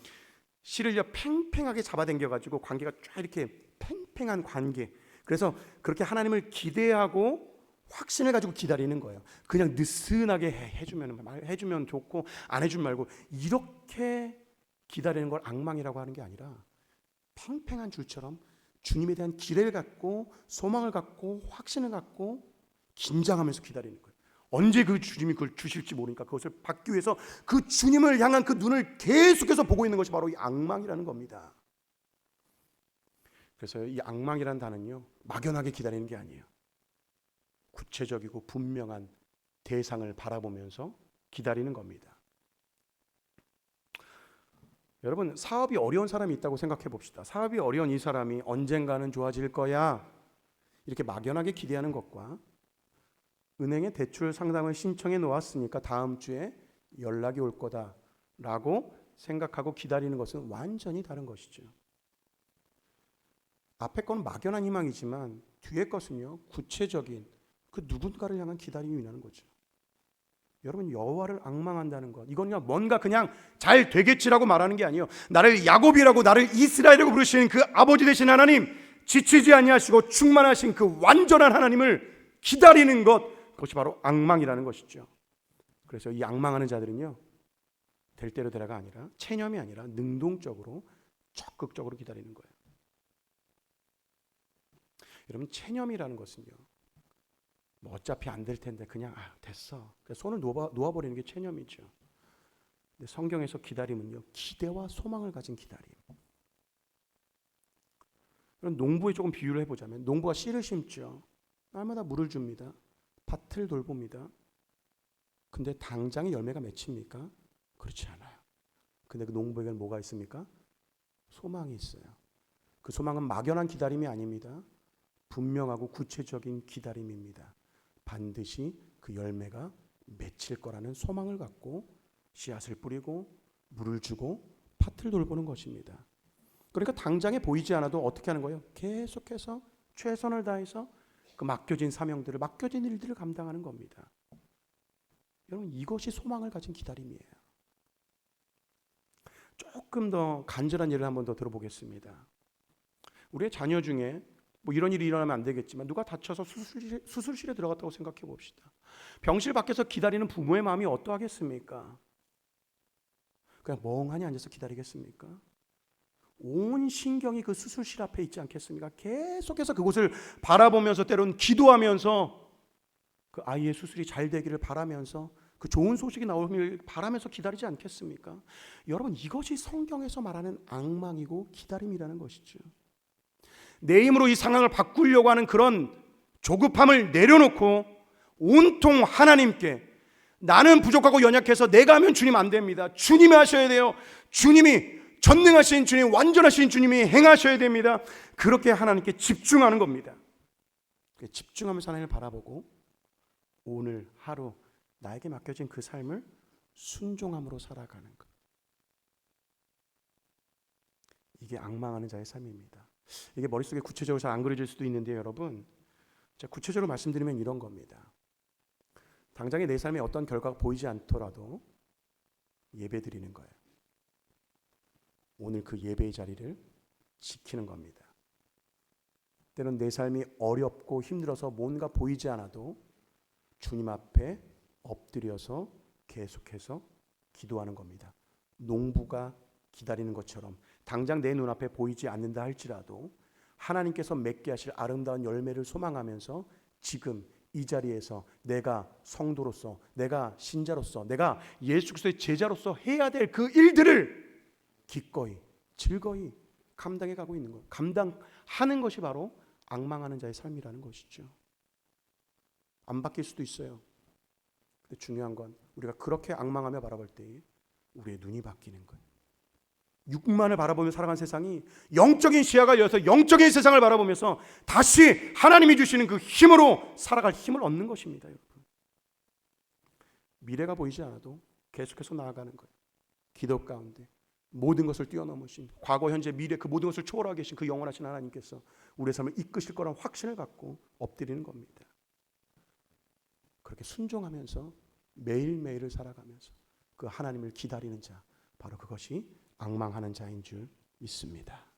실을요 팽팽하게 잡아당겨가지고 관계가 쫙 이렇게 팽팽한 관계. 그래서 그렇게 하나님을 기대하고 확신을 가지고 기다리는 거예요. 그냥 느슨하게 해주면 좋고 안 해주면 말고 이렇게 기다리는 걸 앙망이라고 하는 게 아니라 팽팽한 줄처럼 주님에 대한 기대를 갖고 소망을 갖고 확신을 갖고 긴장하면서 기다리는 거예요. 언제 그 주님이 그걸 주실지 모르니까 그것을 받기 위해서 그 주님을 향한 그 눈을 계속해서 보고 있는 것이 바로 이 앙망이라는 겁니다. 그래서 이 앙망이라는 단어는요, 막연하게 기다리는 게 아니에요. 구체적이고 분명한 대상을 바라보면서 기다리는 겁니다. 여러분, 사업이 어려운 사람이 있다고 생각해 봅시다. 사업이 어려운 이 사람이 언젠가는 좋아질 거야, 이렇게 막연하게 기대하는 것과 은행에 대출 상담을 신청해 놓았으니까 다음 주에 연락이 올 거다라고 생각하고 기다리는 것은 완전히 다른 것이죠. 앞에 거는 막연한 희망이지만 뒤에 것은요, 구체적인 그 누군가를 향한 기다림이 있는 거죠. 여러분, 여호와를 앙망한다는 것, 이건요 뭔가 그냥 잘 되겠지라고 말하는 게 아니에요. 나를 야곱이라고, 나를 이스라엘이라고 부르시는 그 아버지 되신 하나님, 지치지 아니하시고 충만하신 그 완전한 하나님을 기다리는 것, 그것이 바로 앙망이라는 것이죠. 그래서 이 앙망하는 자들은요, 될 대로 되라가 아니라, 체념이 아니라 능동적으로 적극적으로 기다리는 거예요. 여러분, 체념이라는 것은요, 뭐 어차피 안 될 텐데 그냥 됐어, 손을 놓아버리는 게 체념이죠. 근데 성경에서 기다림은요, 기대와 소망을 가진 기다림. 그럼 농부에 조금 비유를 해보자면, 농부가 씨를 심죠. 날마다 물을 줍니다. 밭을 돌봅니다. 근데 당장에 열매가 맺힙니까? 그렇지 않아요. 근데 그 농부에게는 뭐가 있습니까? 소망이 있어요. 그 소망은 막연한 기다림이 아닙니다. 분명하고 구체적인 기다림입니다. 반드시 그 열매가 맺힐 거라는 소망을 갖고 씨앗을 뿌리고 물을 주고 밭을 돌보는 것입니다. 그러니까 당장에 보이지 않아도 어떻게 하는 거예요? 계속해서 최선을 다해서 그 맡겨진 사명들을, 맡겨진 일들을 감당하는 겁니다. 여러분, 이것이 소망을 가진 기다림이에요. 조금 더 간절한 예를 한번 더 들어보겠습니다. 우리의 자녀 중에 뭐 이런 일이 일어나면 안 되겠지만 누가 다쳐서 수술실에 들어갔다고 생각해 봅시다. 병실 밖에서 기다리는 부모의 마음이 어떠하겠습니까? 그냥 멍하니 앉아서 기다리겠습니까? 온 신경이 그 수술실 앞에 있지 않겠습니까? 계속해서 그곳을 바라보면서, 때로는 기도하면서, 그 아이의 수술이 잘 되기를 바라면서, 그 좋은 소식이 나오길 바라면서 기다리지 않겠습니까? 여러분, 이것이 성경에서 말하는 앙망이고 기다림이라는 것이죠. 내 힘으로 이 상황을 바꾸려고 하는 그런 조급함을 내려놓고 온통 하나님께, 나는 부족하고 연약해서 내가 하면 주님 안 됩니다, 주님이 하셔야 돼요, 주님이, 전능하신 주님, 완전하신 주님이 행하셔야 됩니다, 그렇게 하나님께 집중하는 겁니다. 집중하면서 하나님을 바라보고 오늘 하루 나에게 맡겨진 그 삶을 순종함으로 살아가는 것, 이게 앙망하는 자의 삶입니다. 이게 머릿속에 구체적으로 잘 안 그려질 수도 있는데, 여러분, 제가 구체적으로 말씀드리면 이런 겁니다. 당장에 내 삶에 어떤 결과가 보이지 않더라도 예배 드리는 거예요. 오늘 그 예배의 자리를 지키는 겁니다. 때론 내 삶이 어렵고 힘들어서 뭔가 보이지 않아도 주님 앞에 엎드려서 계속해서 기도하는 겁니다. 농부가 기다리는 것처럼 당장 내 눈앞에 보이지 않는다 할지라도 하나님께서 맺게 하실 아름다운 열매를 소망하면서 지금 이 자리에서 내가 성도로서, 내가 신자로서, 내가 예수 그리스도의 제자로서 해야 될 그 일들을 기꺼이, 즐거이 감당해 가고 있는 거예요. 감당하는 것이 바로 앙망하는 자의 삶이라는 것이죠. 안 바뀔 수도 있어요. 근데 중요한 건 우리가 그렇게 앙망하며 바라볼 때에 우리의 눈이 바뀌는 거예요. 육만을 바라보며 살아간 세상이 영적인 시야가 열려서 영적인 세상을 바라보면서 다시 하나님이 주시는 그 힘으로 살아갈 힘을 얻는 것입니다. 여러분, 미래가 보이지 않아도 계속해서 나아가는 거예요. 기도 가운데 모든 것을 뛰어넘으신, 과거, 현재, 미래 그 모든 것을 초월하고 계신 그 영원하신 하나님께서 우리의 삶을 이끄실 거라는 확신을 갖고 엎드리는 겁니다. 그렇게 순종하면서 매일매일을 살아가면서 그 하나님을 기다리는 자, 바로 그것이 앙망하는 자인 줄 믿습니다.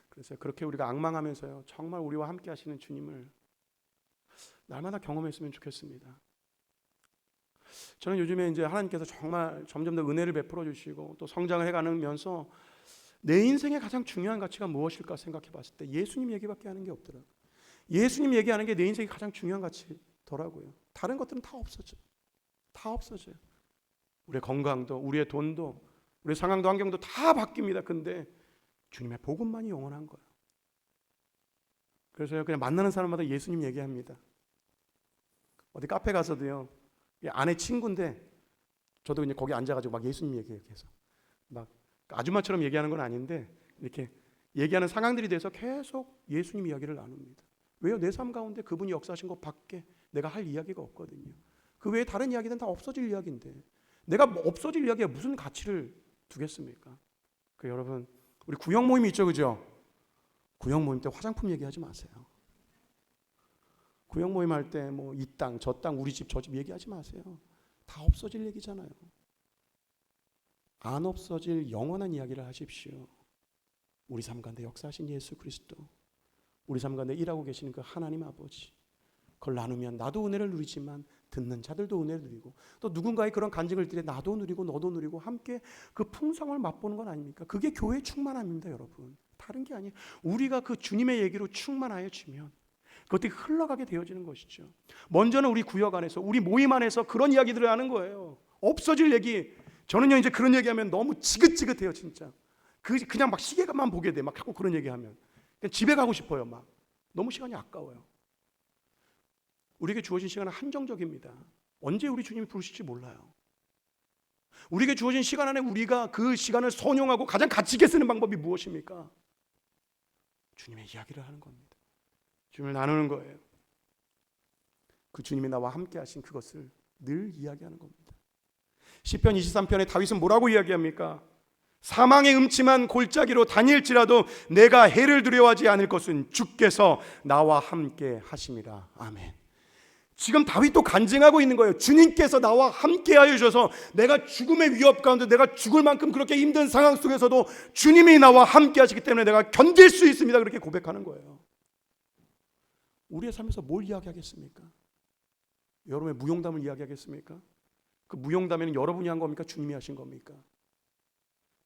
그래서 그렇게 우리가 앙망하면서요, 정말 우리와 함께 하시는 주님을 날마다 경험했으면 좋겠습니다. 저는 요즘에 이제 하나님께서 정말 점점 더 은혜를 베풀어 주시고 또 성장을 해가면서 내 인생의 가장 중요한 가치가 무엇일까 생각해 봤을 때 예수님 얘기밖에 하는 게 없더라고요. 예수님 얘기하는 게 내 인생의 가장 중요한 가치더라고요. 다른 것들은 다 없어져요. 다 없어져요. 우리의 건강도, 우리의 돈도, 우리의 상황도 환경도 다 바뀝니다. 근데 주님의 복음만이 영원한 거예요. 그래서 그냥 만나는 사람마다 예수님 얘기합니다. 어디 카페 가서도요, 아내 친구인데 저도 이제 거기 앉아가지고 막 예수님 얘기해요. 계속 막 아줌마처럼 얘기하는 건 아닌데 이렇게 얘기하는 상황들이 돼서 계속 예수님 이야기를 나눕니다. 왜요? 내 삶 가운데 그분이 역사하신 것 밖에 내가 할 이야기가 없거든요. 그 외에 다른 이야기는 다 없어질 이야기인데 내가 없어질 이야기에 무슨 가치를 두겠습니까? 그 여러분, 우리 구역 모임이 있죠, 그죠? 구역 모임 때 화장품 얘기하지 마세요. 구역 모임 할 때 뭐 이 땅, 저 땅, 우리 집, 저 집 얘기하지 마세요. 다 없어질 얘기잖아요. 안 없어질 영원한 이야기를 하십시오. 우리 삶 가운데 역사하신 예수 그리스도, 우리 삶 가운데 일하고 계시는 그 하나님 아버지, 그걸 나누면 나도 은혜를 누리지만 듣는 자들도 은혜를 누리고 또 누군가의 그런 간증을 들에 나도 누리고 너도 누리고 함께 그 풍성을 맛보는 건 아닙니까? 그게 교회의 충만함입니다, 여러분. 다른 게 아니에요. 우리가 그 주님의 얘기로 충만하여지면 그것들이 흘러가게 되어지는 것이죠. 먼저는 우리 구역 안에서, 우리 모임 안에서 그런 이야기들을 하는 거예요. 없어질 얘기. 저는요 이제 그런 얘기하면 너무 지긋지긋해요, 진짜. 그냥 막 시계만 보게 돼. 막 자꾸 그런 얘기하면 그냥 집에 가고 싶어요. 막 너무 시간이 아까워요. 우리에게 주어진 시간은 한정적입니다. 언제 우리 주님이 부르실지 몰라요. 우리에게 주어진 시간 안에 우리가 그 시간을 선용하고 가장 가치 있게 쓰는 방법이 무엇입니까? 주님의 이야기를 하는 겁니다. 주님을 나누는 거예요. 그 주님이 나와 함께 하신 그것을 늘 이야기하는 겁니다. 시편 23편에 다윗은 뭐라고 이야기합니까? 사망의 음침한 골짜기로 다닐지라도 내가 해를 두려워하지 않을 것은 주께서 나와 함께 하심이라. 아멘. 지금 다윗도 간증하고 있는 거예요. 주님께서 나와 함께 하여 주셔서 내가 죽음의 위협 가운데 내가 죽을 만큼 그렇게 힘든 상황 속에서도 주님이 나와 함께 하시기 때문에 내가 견딜 수 있습니다. 그렇게 고백하는 거예요. 우리의 삶에서 뭘 이야기하겠습니까? 여러분의 무용담을 이야기하겠습니까? 그 무용담에는 여러분이 한 겁니까? 주님이 하신 겁니까?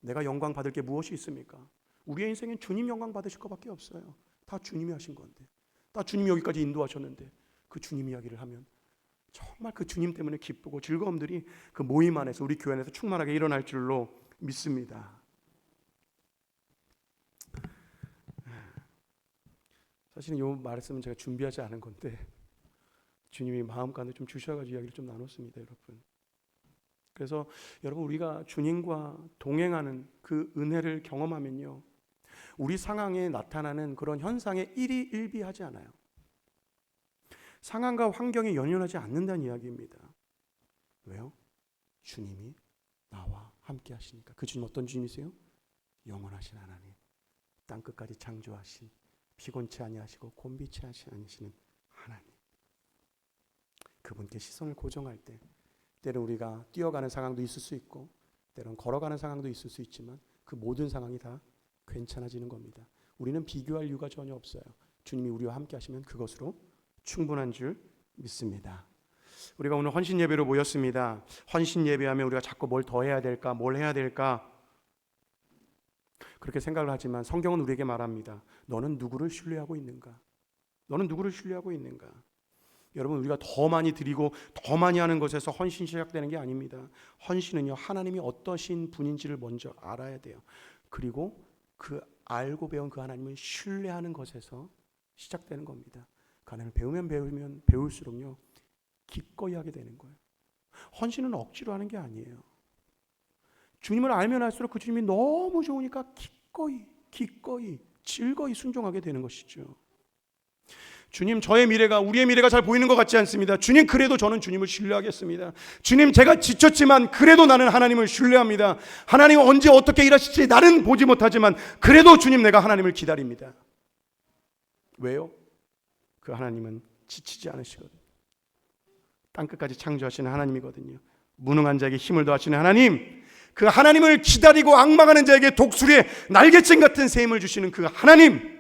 내가 영광 받을 게 무엇이 있습니까? 우리의 인생엔 주님 영광 받으실 것밖에 없어요. 다 주님이 하신 건데, 다 주님이 여기까지 인도하셨는데 그 주님 이야기를 하면 정말 그 주님 때문에 기쁘고 즐거움들이 그 모임 안에서, 우리 교회 안에서 충만하게 일어날 줄로 믿습니다. 사실은 이 말씀은 제가 준비하지 않은 건데 주님이 마음 가운데 좀 주셔가지고 이야기를 좀 나눴습니다, 여러분. 그래서 여러분, 우리가 주님과 동행하는 그 은혜를 경험하면요, 우리 상황에 나타나는 그런 현상에 일희일비하지 않아요. 상황과 환경에 연연하지 않는다는 이야기입니다. 왜요? 주님이 나와 함께 하시니까. 그 주님 어떤 주님이세요? 영원하신 하나님, 땅끝까지 창조하신, 피곤치 아니하시고 곤비치 아니하시는 하나님. 그분께 시선을 고정할 때 때로 우리가 뛰어가는 상황도 있을 수 있고 때로는 걸어가는 상황도 있을 수 있지만 그 모든 상황이 다 괜찮아지는 겁니다. 우리는 비교할 이유가 전혀 없어요. 주님이 우리와 함께 하시면 그것으로 충분한 줄 믿습니다. 우리가 오늘 헌신 예배로 모였습니다. 헌신 예배하면 우리가 자꾸 뭘 더 해야 될까, 뭘 해야 될까 그렇게 생각을 하지만 성경은 우리에게 말합니다. 너는 누구를 신뢰하고 있는가? 너는 누구를 신뢰하고 있는가? 여러분, 우리가 더 많이 드리고 더 많이 하는 것에서 헌신이 시작되는 게 아닙니다. 헌신은요, 하나님이 어떠신 분인지를 먼저 알아야 돼요. 그리고 그 알고 배운 그 하나님을 신뢰하는 것에서 시작되는 겁니다. 그 하나님을 배우면 배울수록요, 기꺼이 하게 되는 거예요. 헌신은 억지로 하는 게 아니에요. 주님을 알면 알수록 그 주님이 너무 좋으니까 기꺼이 즐거이 순종하게 되는 것이죠. 주님, 저의 미래가, 우리의 미래가 잘 보이는 것 같지 않습니다. 주님, 그래도 저는 주님을 신뢰하겠습니다. 주님, 제가 지쳤지만 그래도 나는 하나님을 신뢰합니다. 하나님 언제 어떻게 일하실지 나는 보지 못하지만 그래도 주님, 내가 하나님을 기다립니다. 왜요? 그 하나님은 지치지 않으시거든요. 땅끝까지 창조하시는 하나님이거든요. 무능한 자에게 힘을 더하시는 하나님, 그 하나님을 기다리고 앙망하는 자에게 독수리의 날개짓 같은 새 힘을 주시는 그 하나님,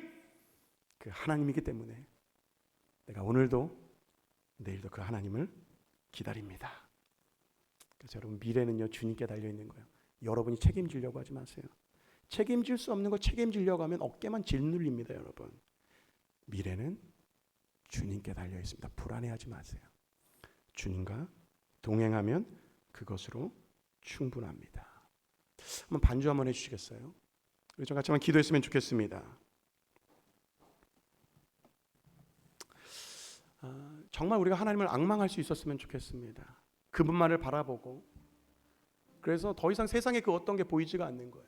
그 하나님이기 때문에 내가 오늘도 내일도 그 하나님을 기다립니다. 그래서 여러분, 미래는요, 주님께 달려있는 거예요. 여러분이 책임지려고 하지 마세요. 책임질 수 없는 거 책임지려고 하면 어깨만 짓눌립니다, 여러분. 미래는 주님께 달려있습니다. 불안해하지 마세요. 주님과 동행하면 그것으로 충분합니다. 한번 반주 한번 해주시겠어요? 우리 좀 같이 한번 기도했으면 좋겠습니다. 정말 우리가 하나님을 앙망할 수 있었으면 좋겠습니다. 그분만을 바라보고, 그래서 더 이상 세상에 그 어떤 게 보이지가 않는 거예요.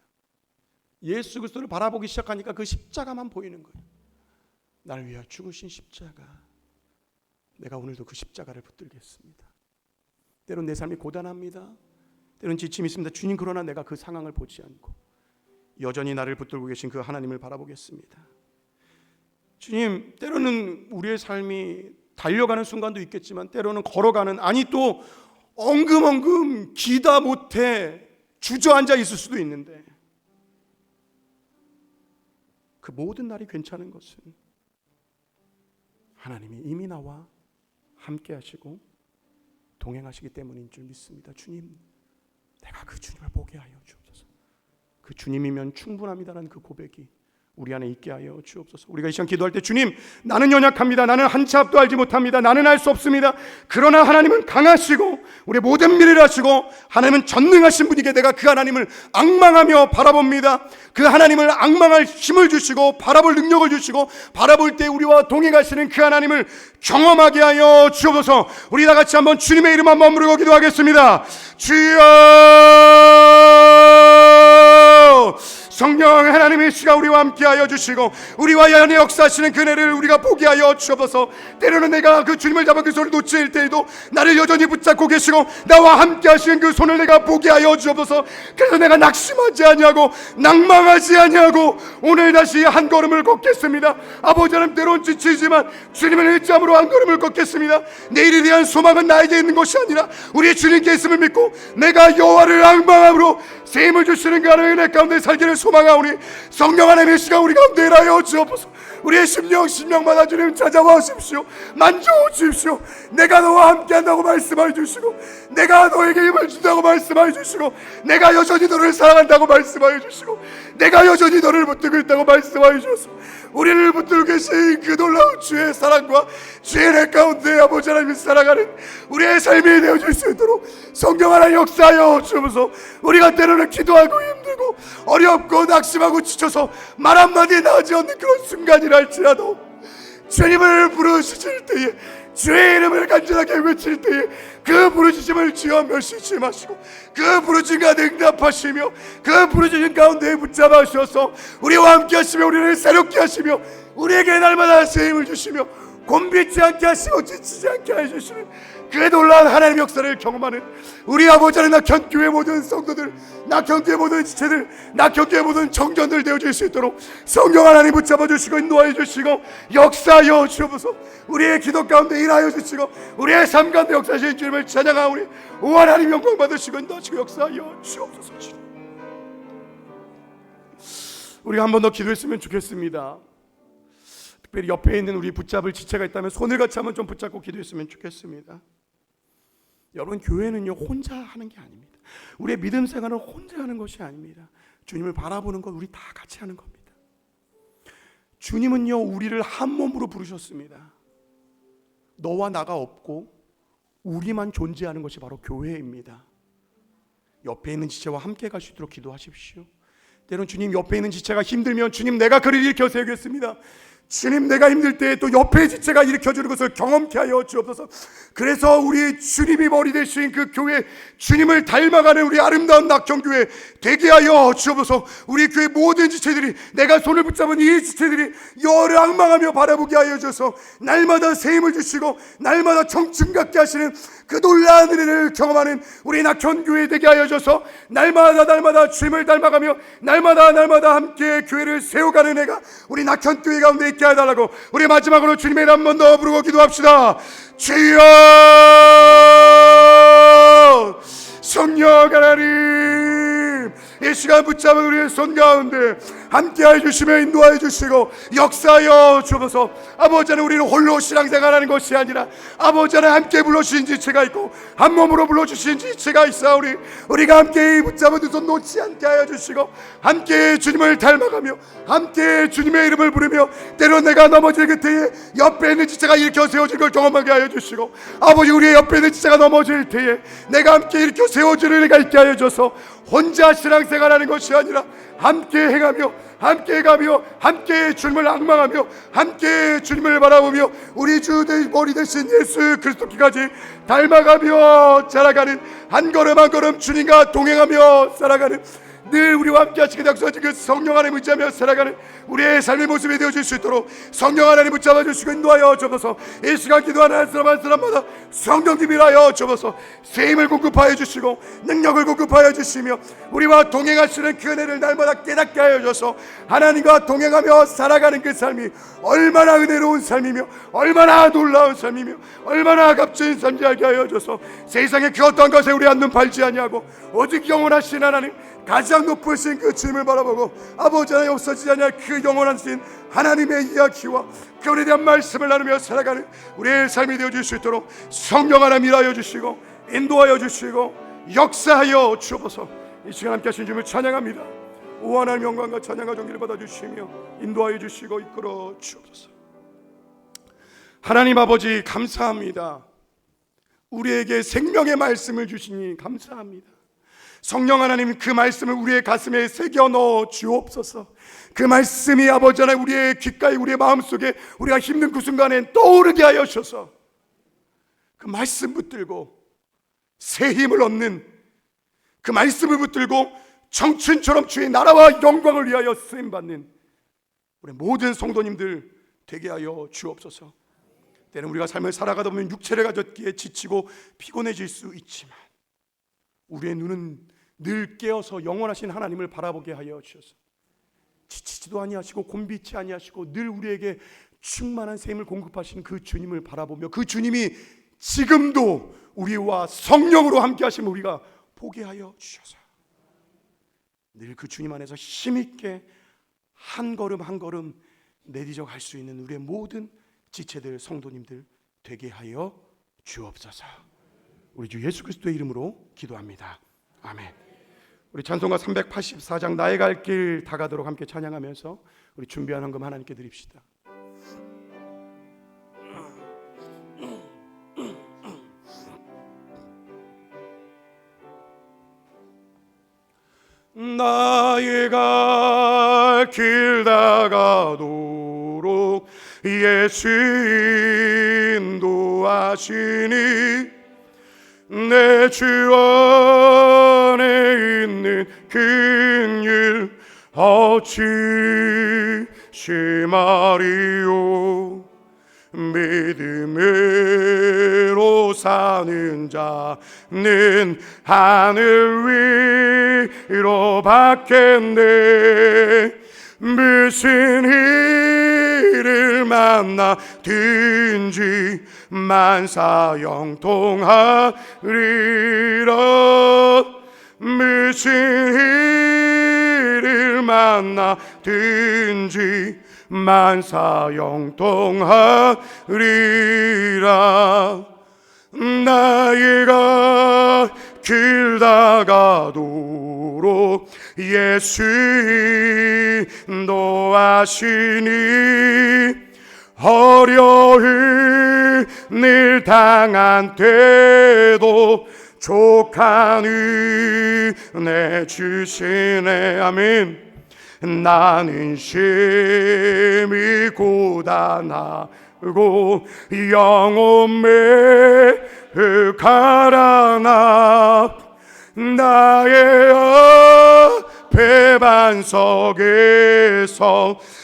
예수 그리스도를 바라보기 시작하니까 그 십자가만 보이는 거예요. 나를 위하여 죽으신 십자가, 내가 오늘도 그 십자가를 붙들겠습니다. 때론 내 삶이 고단합니다. 때론 지침이 있습니다. 주님, 그러나 내가 그 상황을 보지 않고 여전히 나를 붙들고 계신 그 하나님을 바라보겠습니다. 주님, 때로는 우리의 삶이 달려가는 순간도 있겠지만 때로는 걸어가는, 아니 또 엉금엉금 기다 못해 주저앉아 있을 수도 있는데, 그 모든 날이 괜찮은 것은 하나님이 이미 나와 함께 하시고 동행하시기 때문인 줄 믿습니다. 주님, 내가 그 주님을 보게 하여 주옵소서. 그 주님이면 충분합니다라는 그 고백이 우리 안에 있게 하여 주옵소서. 우리가 이 시간 기도할 때, 주님, 나는 연약합니다. 나는 한 치 앞도 알지 못합니다. 나는 알 수 없습니다. 그러나 하나님은 강하시고 우리의 모든 미래를 하시고 하나님은 전능하신 분이기에 내가 그 하나님을 앙망하며 바라봅니다. 그 하나님을 앙망할 힘을 주시고 바라볼 능력을 주시고 바라볼 때 우리와 동행하시는 그 하나님을 경험하게 하여 주옵소서. 우리 다 같이 한번 주님의 이름 한번 부르고 기도하겠습니다. 주여, 성령 하나님의 시가 우리와 함께하여 주시고 우리와 연히 역사하시는 그네를 우리가 보게 하여 주옵소서. 때로는 내가 그 주님을 잡은 그 손을 놓칠 때에도 나를 여전히 붙잡고 계시고 나와 함께하시는 그 손을 내가 보게 하여 주옵소서. 그래서 내가 낙심하지 아니하고 낭망하지 아니하고 오늘 다시 한 걸음을 걷겠습니다. 아버지 하나님, 때로는 지치지만 주님을 의지함으로 한 걸음을 걷겠습니다. 내일에 대한 소망은 나에게 있는 것이 아니라 우리 주님께 있음을 믿고 내가 여호와를 앙망함으로 새 힘을 주시는 그 하나님의 은혜 가운데 살기를 소망하오니 성령 하나님의 시간 우리 가운데 일하여 주옵소서. 우리의 심령마다 주님 찾아와 주십시오. 만져오 주십시오. 내가 너와 함께한다고 말씀하여 주시고 내가 너에게 힘을 준다고 말씀하여 주시고 내가 여전히 너를 사랑한다고 말씀하여 주시고 내가 여전히 너를 붙들고 있다고 말씀하여 주소서. 우리를 붙들고 계신 그 놀라운 주의 사랑과 주의 은혜 가운데 아버지 하나님을 사랑하는 우리의 삶이 되어질 수 있도록 성령 하나님 역사하여 주옵소서. 우리가 때로는 기도하고 힘들고 어렵고 낙심하고 지쳐서 말 한마디에 나오지 않는 그런 순간이라 할지라도 주님을 부르실 때에, 주의 이름을 간절하게 외칠 때에 그 부르짖음을 주여 멸시치 마시고 그 부르짖음과 응답하시며 그 부르짖음 가운데 붙잡아 주셔서 우리와 함께 하시며 우리를 새롭게 하시며 우리에게 날마다 새 힘을 주시며 곤비지 않게 하시고 지치지 않게 해주시는 그 놀라운 하나님의 역사를 경험하는 우리 아버지 하나님, 낙현교회 모든 성도들, 낙현교회 모든 지체들, 낙현교회 모든 청년들 되어줄 수 있도록 성령 하나님 붙잡아 주시고 인도하여 주시고 역사하여 주옵소서. 우리의 기도 가운데 일하여 주시고 우리의 삶 가운데 역사하시는 주님을 찬양하오니 오 하나님 영광 받으시고 인도하시고 역사하여 주옵소서. 우리가 한 번 더 기도했으면 좋겠습니다. 특별히 옆에 있는 우리 붙잡을 지체가 있다면 손을 같이 한번 좀 붙잡고 기도했으면 좋겠습니다. 여러분, 교회는요 혼자 하는 게 아닙니다. 우리의 믿음 생활은 혼자 하는 것이 아닙니다. 주님을 바라보는 것 우리 다 같이 하는 겁니다. 주님은요 우리를 한 몸으로 부르셨습니다. 너와 나가 없고 우리만 존재하는 것이 바로 교회입니다. 옆에 있는 지체와 함께 갈 수 있도록 기도하십시오. 때론 주님, 옆에 있는 지체가 힘들면 주님, 내가 그를 일으켜 세우겠습니다. 주님, 내가 힘들 때 또 옆에 지체가 일으켜주는 것을 경험케 하여 주옵소서. 그래서 우리 주님이 머리 되신 그 교회, 주님을 닮아가는 우리 아름다운 낙현교회 되게 하여 주옵소서. 우리 교회 모든 지체들이, 내가 손을 붙잡은 이 지체들이 여호와를 앙망하며 바라보게 하여 주셔서 날마다 새 힘을 주시고 날마다 청춘 같게 하시는 그 놀라운 은혜를 경험하는 우리 낙현교회 되게 하여 주셔서 날마다 주님을 닮아가며 날마다 함께 교회를 세워가는 애가 우리 낙현교회 가운데 있게 해달라고 우리 마지막으로 주님의 이름 한 번 더 부르고 기도합시다. 주여, 성령 하나님, 이 시간 붙잡은 우리의 손 가운데 함께하여 주시며 인도하여 주시고 역사하여 주옵소서. 아버지 하나님, 우리는 홀로 신앙생활하는 것이 아니라 아버지 하나님 함께 불러주신 지체가 있고 한 몸으로 불러주신 지체가 있사오니 우리가 함께 붙잡은 두 손 놓지 않게 하여 주시고 함께 주님을 닮아가며 함께 주님의 이름을 부르며 때론 내가 넘어질 그때에 옆에 있는 지체가 일으켜 세워질 걸 경험하게 하여 주시고 아버지, 우리의 옆에 있는 지체가 넘어질 때에 내가 함께 일으켜 세워주는 은혜가 있게 하여 줘서 혼자 신앙생활하는 것이 아니라 함께 행하며 함께 가며 함께 주님을 앙망하며 함께 주님을 바라보며 우리 주 머리 대신 예수 그리스도께까지 닮아가며 자라가는 한 걸음 한 걸음 주님과 동행하며 살아가는 늘 우리와 함께 하시게 약속하신 그 성령 하나님 의지하며 살아가는 우리의 삶의 모습이 되어줄 수 있도록 성령 하나님 붙잡아 주시고 인도하여 주옵소서. 이 시간 기도하는 한 사람 한 사람마다 성령님 일하여 주옵소서. 세임을 공급하여 주시고 능력을 공급하여 주시며 우리와 동행하시는 그 은혜를 날마다 깨닫게 하여 주셔서 하나님과 동행하며 살아가는 그 삶이 얼마나 은혜로운 삶이며 얼마나 놀라운 삶이며 얼마나 값진 삶인지 알게 하여 주셔서 세상의 그 어떤 것에 우리 한 눈 팔지 아니하고 오직 영원하신 하나님, 가장 높으신 그 주님을 바라보고 아버지 하나님, 없어지지 않을 그 영원하신 하나님의 이야기와 그분에 대한 말씀을 나누며 살아가는 우리의 삶이 되어줄 수 있도록 성령 하나님 일하여 주시고 인도하여 주시고 역사하여 주옵소서. 이 시간 함께 하신 주님을 찬양합니다. 오하나님 영광과 찬양과 존귀를 받아주시며 인도하여 주시고 이끌어 주옵소서. 하나님 아버지, 감사합니다. 우리에게 생명의 말씀을 주시니 감사합니다. 성령 하나님, 그 말씀을 우리의 가슴에 새겨 넣어 주옵소서. 그 말씀이 아버지 하나님 우리의 귓가에 우리의 마음속에 우리가 힘든 그 순간에 떠오르게 하여 주셔서 그 말씀 붙들고 새 힘을 얻는, 그 말씀을 붙들고 청춘처럼 주의 나라와 영광을 위하여 쓰임받는 우리 모든 성도님들 되게 하여 주옵소서. 때는 우리가 삶을 살아가다 보면 육체를 가졌기에 지치고 피곤해질 수 있지만 우리의 눈은 늘 깨어서 영원하신 하나님을 바라보게 하여 주셔서 지치지도 아니하시고 곤비치 아니하시고 늘 우리에게 충만한 샘을 공급하시는 그 주님을 바라보며 그 주님이 지금도 우리와 성령으로 함께 하시면 우리가 보게 하여 주셔서 늘 그 주님 안에서 힘있게 한 걸음 한 걸음 내디져 갈 수 있는 우리의 모든 지체들, 성도님들 되게 하여 주옵소서. 우리 주 예수 그리스도의 이름으로 기도합니다. 아멘. 우리 찬송가 384장 나의 갈 길 다가도록 함께 찬양하면서 우리 준비한 헌금 하나님께 드립시다. 나의 갈 길 다가도록 예수 인도하시니 내 주 안에 있는 긍휼 어찌 심하리요. 믿음으로 사는 자는 하늘 위로 받겠네. 무슨 일을 만나든지 만사 형통하리라. 무슨 일을 만나든지 만사 형통하리라. 나이가 길 다가도록 예수 인도하시니 어려운 일 당한 때도 족한 은혜 주시네. 아멘. 나는 심히 고단하고 영혼 매우 가라나 나의 앞에 반석에서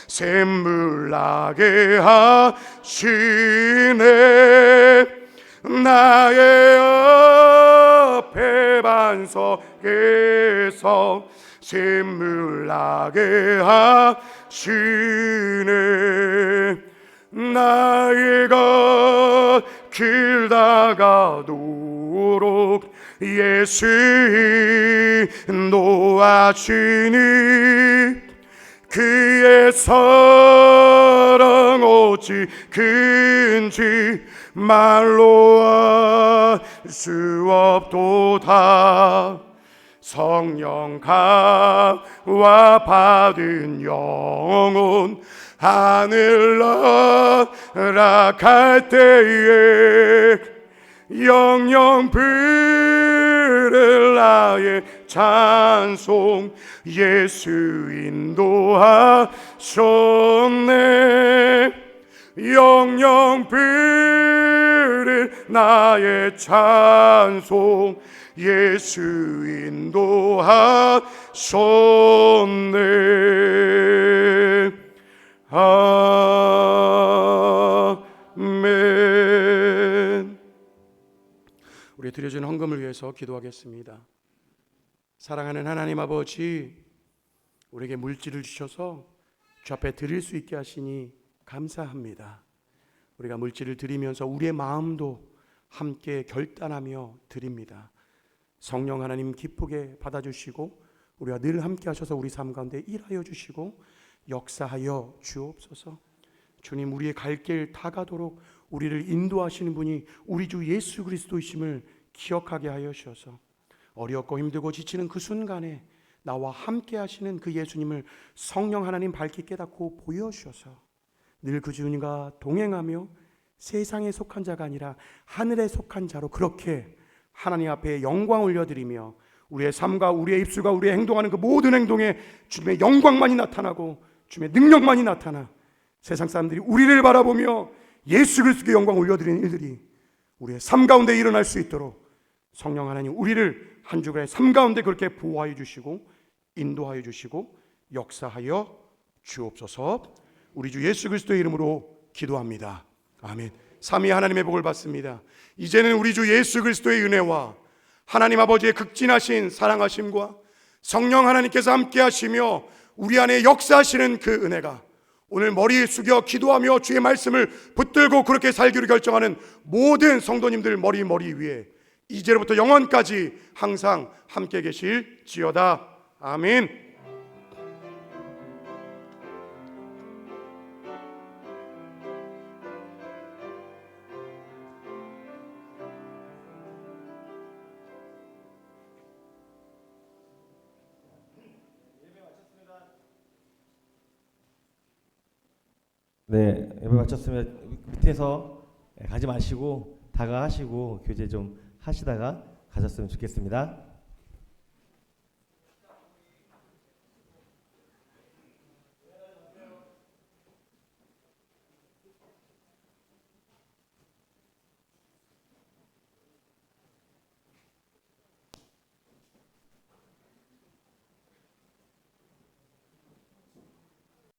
샘물 나게 하시네. 나의 앞에 반석에서 샘물 나게 하시네. 나의 것 길 다가도록 예수 인도하시니 그의 사랑 어찌 큰지 말로 알 수 없도다. 성령 강화 받은 영혼 하늘 날아갈 때에 영영 부를 나의 찬송 예수 인도하셨네. 영영 부를 나의 찬송 예수 인도하셨네. 아멘. 우리 드려진 헌금을 위해서 기도하겠습니다. 사랑하는 하나님 아버지, 우리에게 물질을 주셔서 주 앞에 드릴 수 있게 하시니 감사합니다. 우리가 물질을 드리면서 우리의 마음도 함께 결단하며 드립니다. 성령 하나님 기쁘게 받아주시고 우리와 늘 함께 하셔서 우리 삶 가운데 일하여 주시고 역사하여 주옵소서. 주님, 우리의 갈 길 다 가도록 우리를 인도하시는 분이 우리 주 예수 그리스도이심을 기억하게 하여 주셔서 어렵고 힘들고 지치는 그 순간에 나와 함께 하시는 그 예수님을 성령 하나님 밝히 깨닫고 보여주셔서 늘 그 주님과 동행하며 세상에 속한 자가 아니라 하늘에 속한 자로 그렇게 하나님 앞에 영광 올려드리며 우리의 삶과 우리의 입술과 우리의 행동하는 그 모든 행동에 주님의 영광만이 나타나고 주님의 능력만이 나타나 세상 사람들이 우리를 바라보며 예수 그리스도의 영광 올려드리는 일들이 우리의 삶 가운데 일어날 수 있도록 성령 하나님 우리를 한 주간의 삶 가운데 그렇게 보호하여 주시고 인도하여 주시고 역사하여 주옵소서. 우리 주 예수 그리스도의 이름으로 기도합니다. 아멘. 삼위 하나님의 복을 받습니다. 이제는 우리 주 예수 그리스도의 은혜와 하나님 아버지의 극진하신 사랑하심과 성령 하나님께서 함께 하시며 우리 안에 역사하시는 그 은혜가 오늘 머리 숙여 기도하며 주의 말씀을 붙들고 그렇게 살기로 결정하는 모든 성도님들 머리 위에 이제로부터 영원까지 항상 함께 계실지어다. 아멘. 네, 예배 마쳤으면 밑에서 가지 마시고 다가가시고 교제 좀 하시다가 가셨으면 좋겠습니다.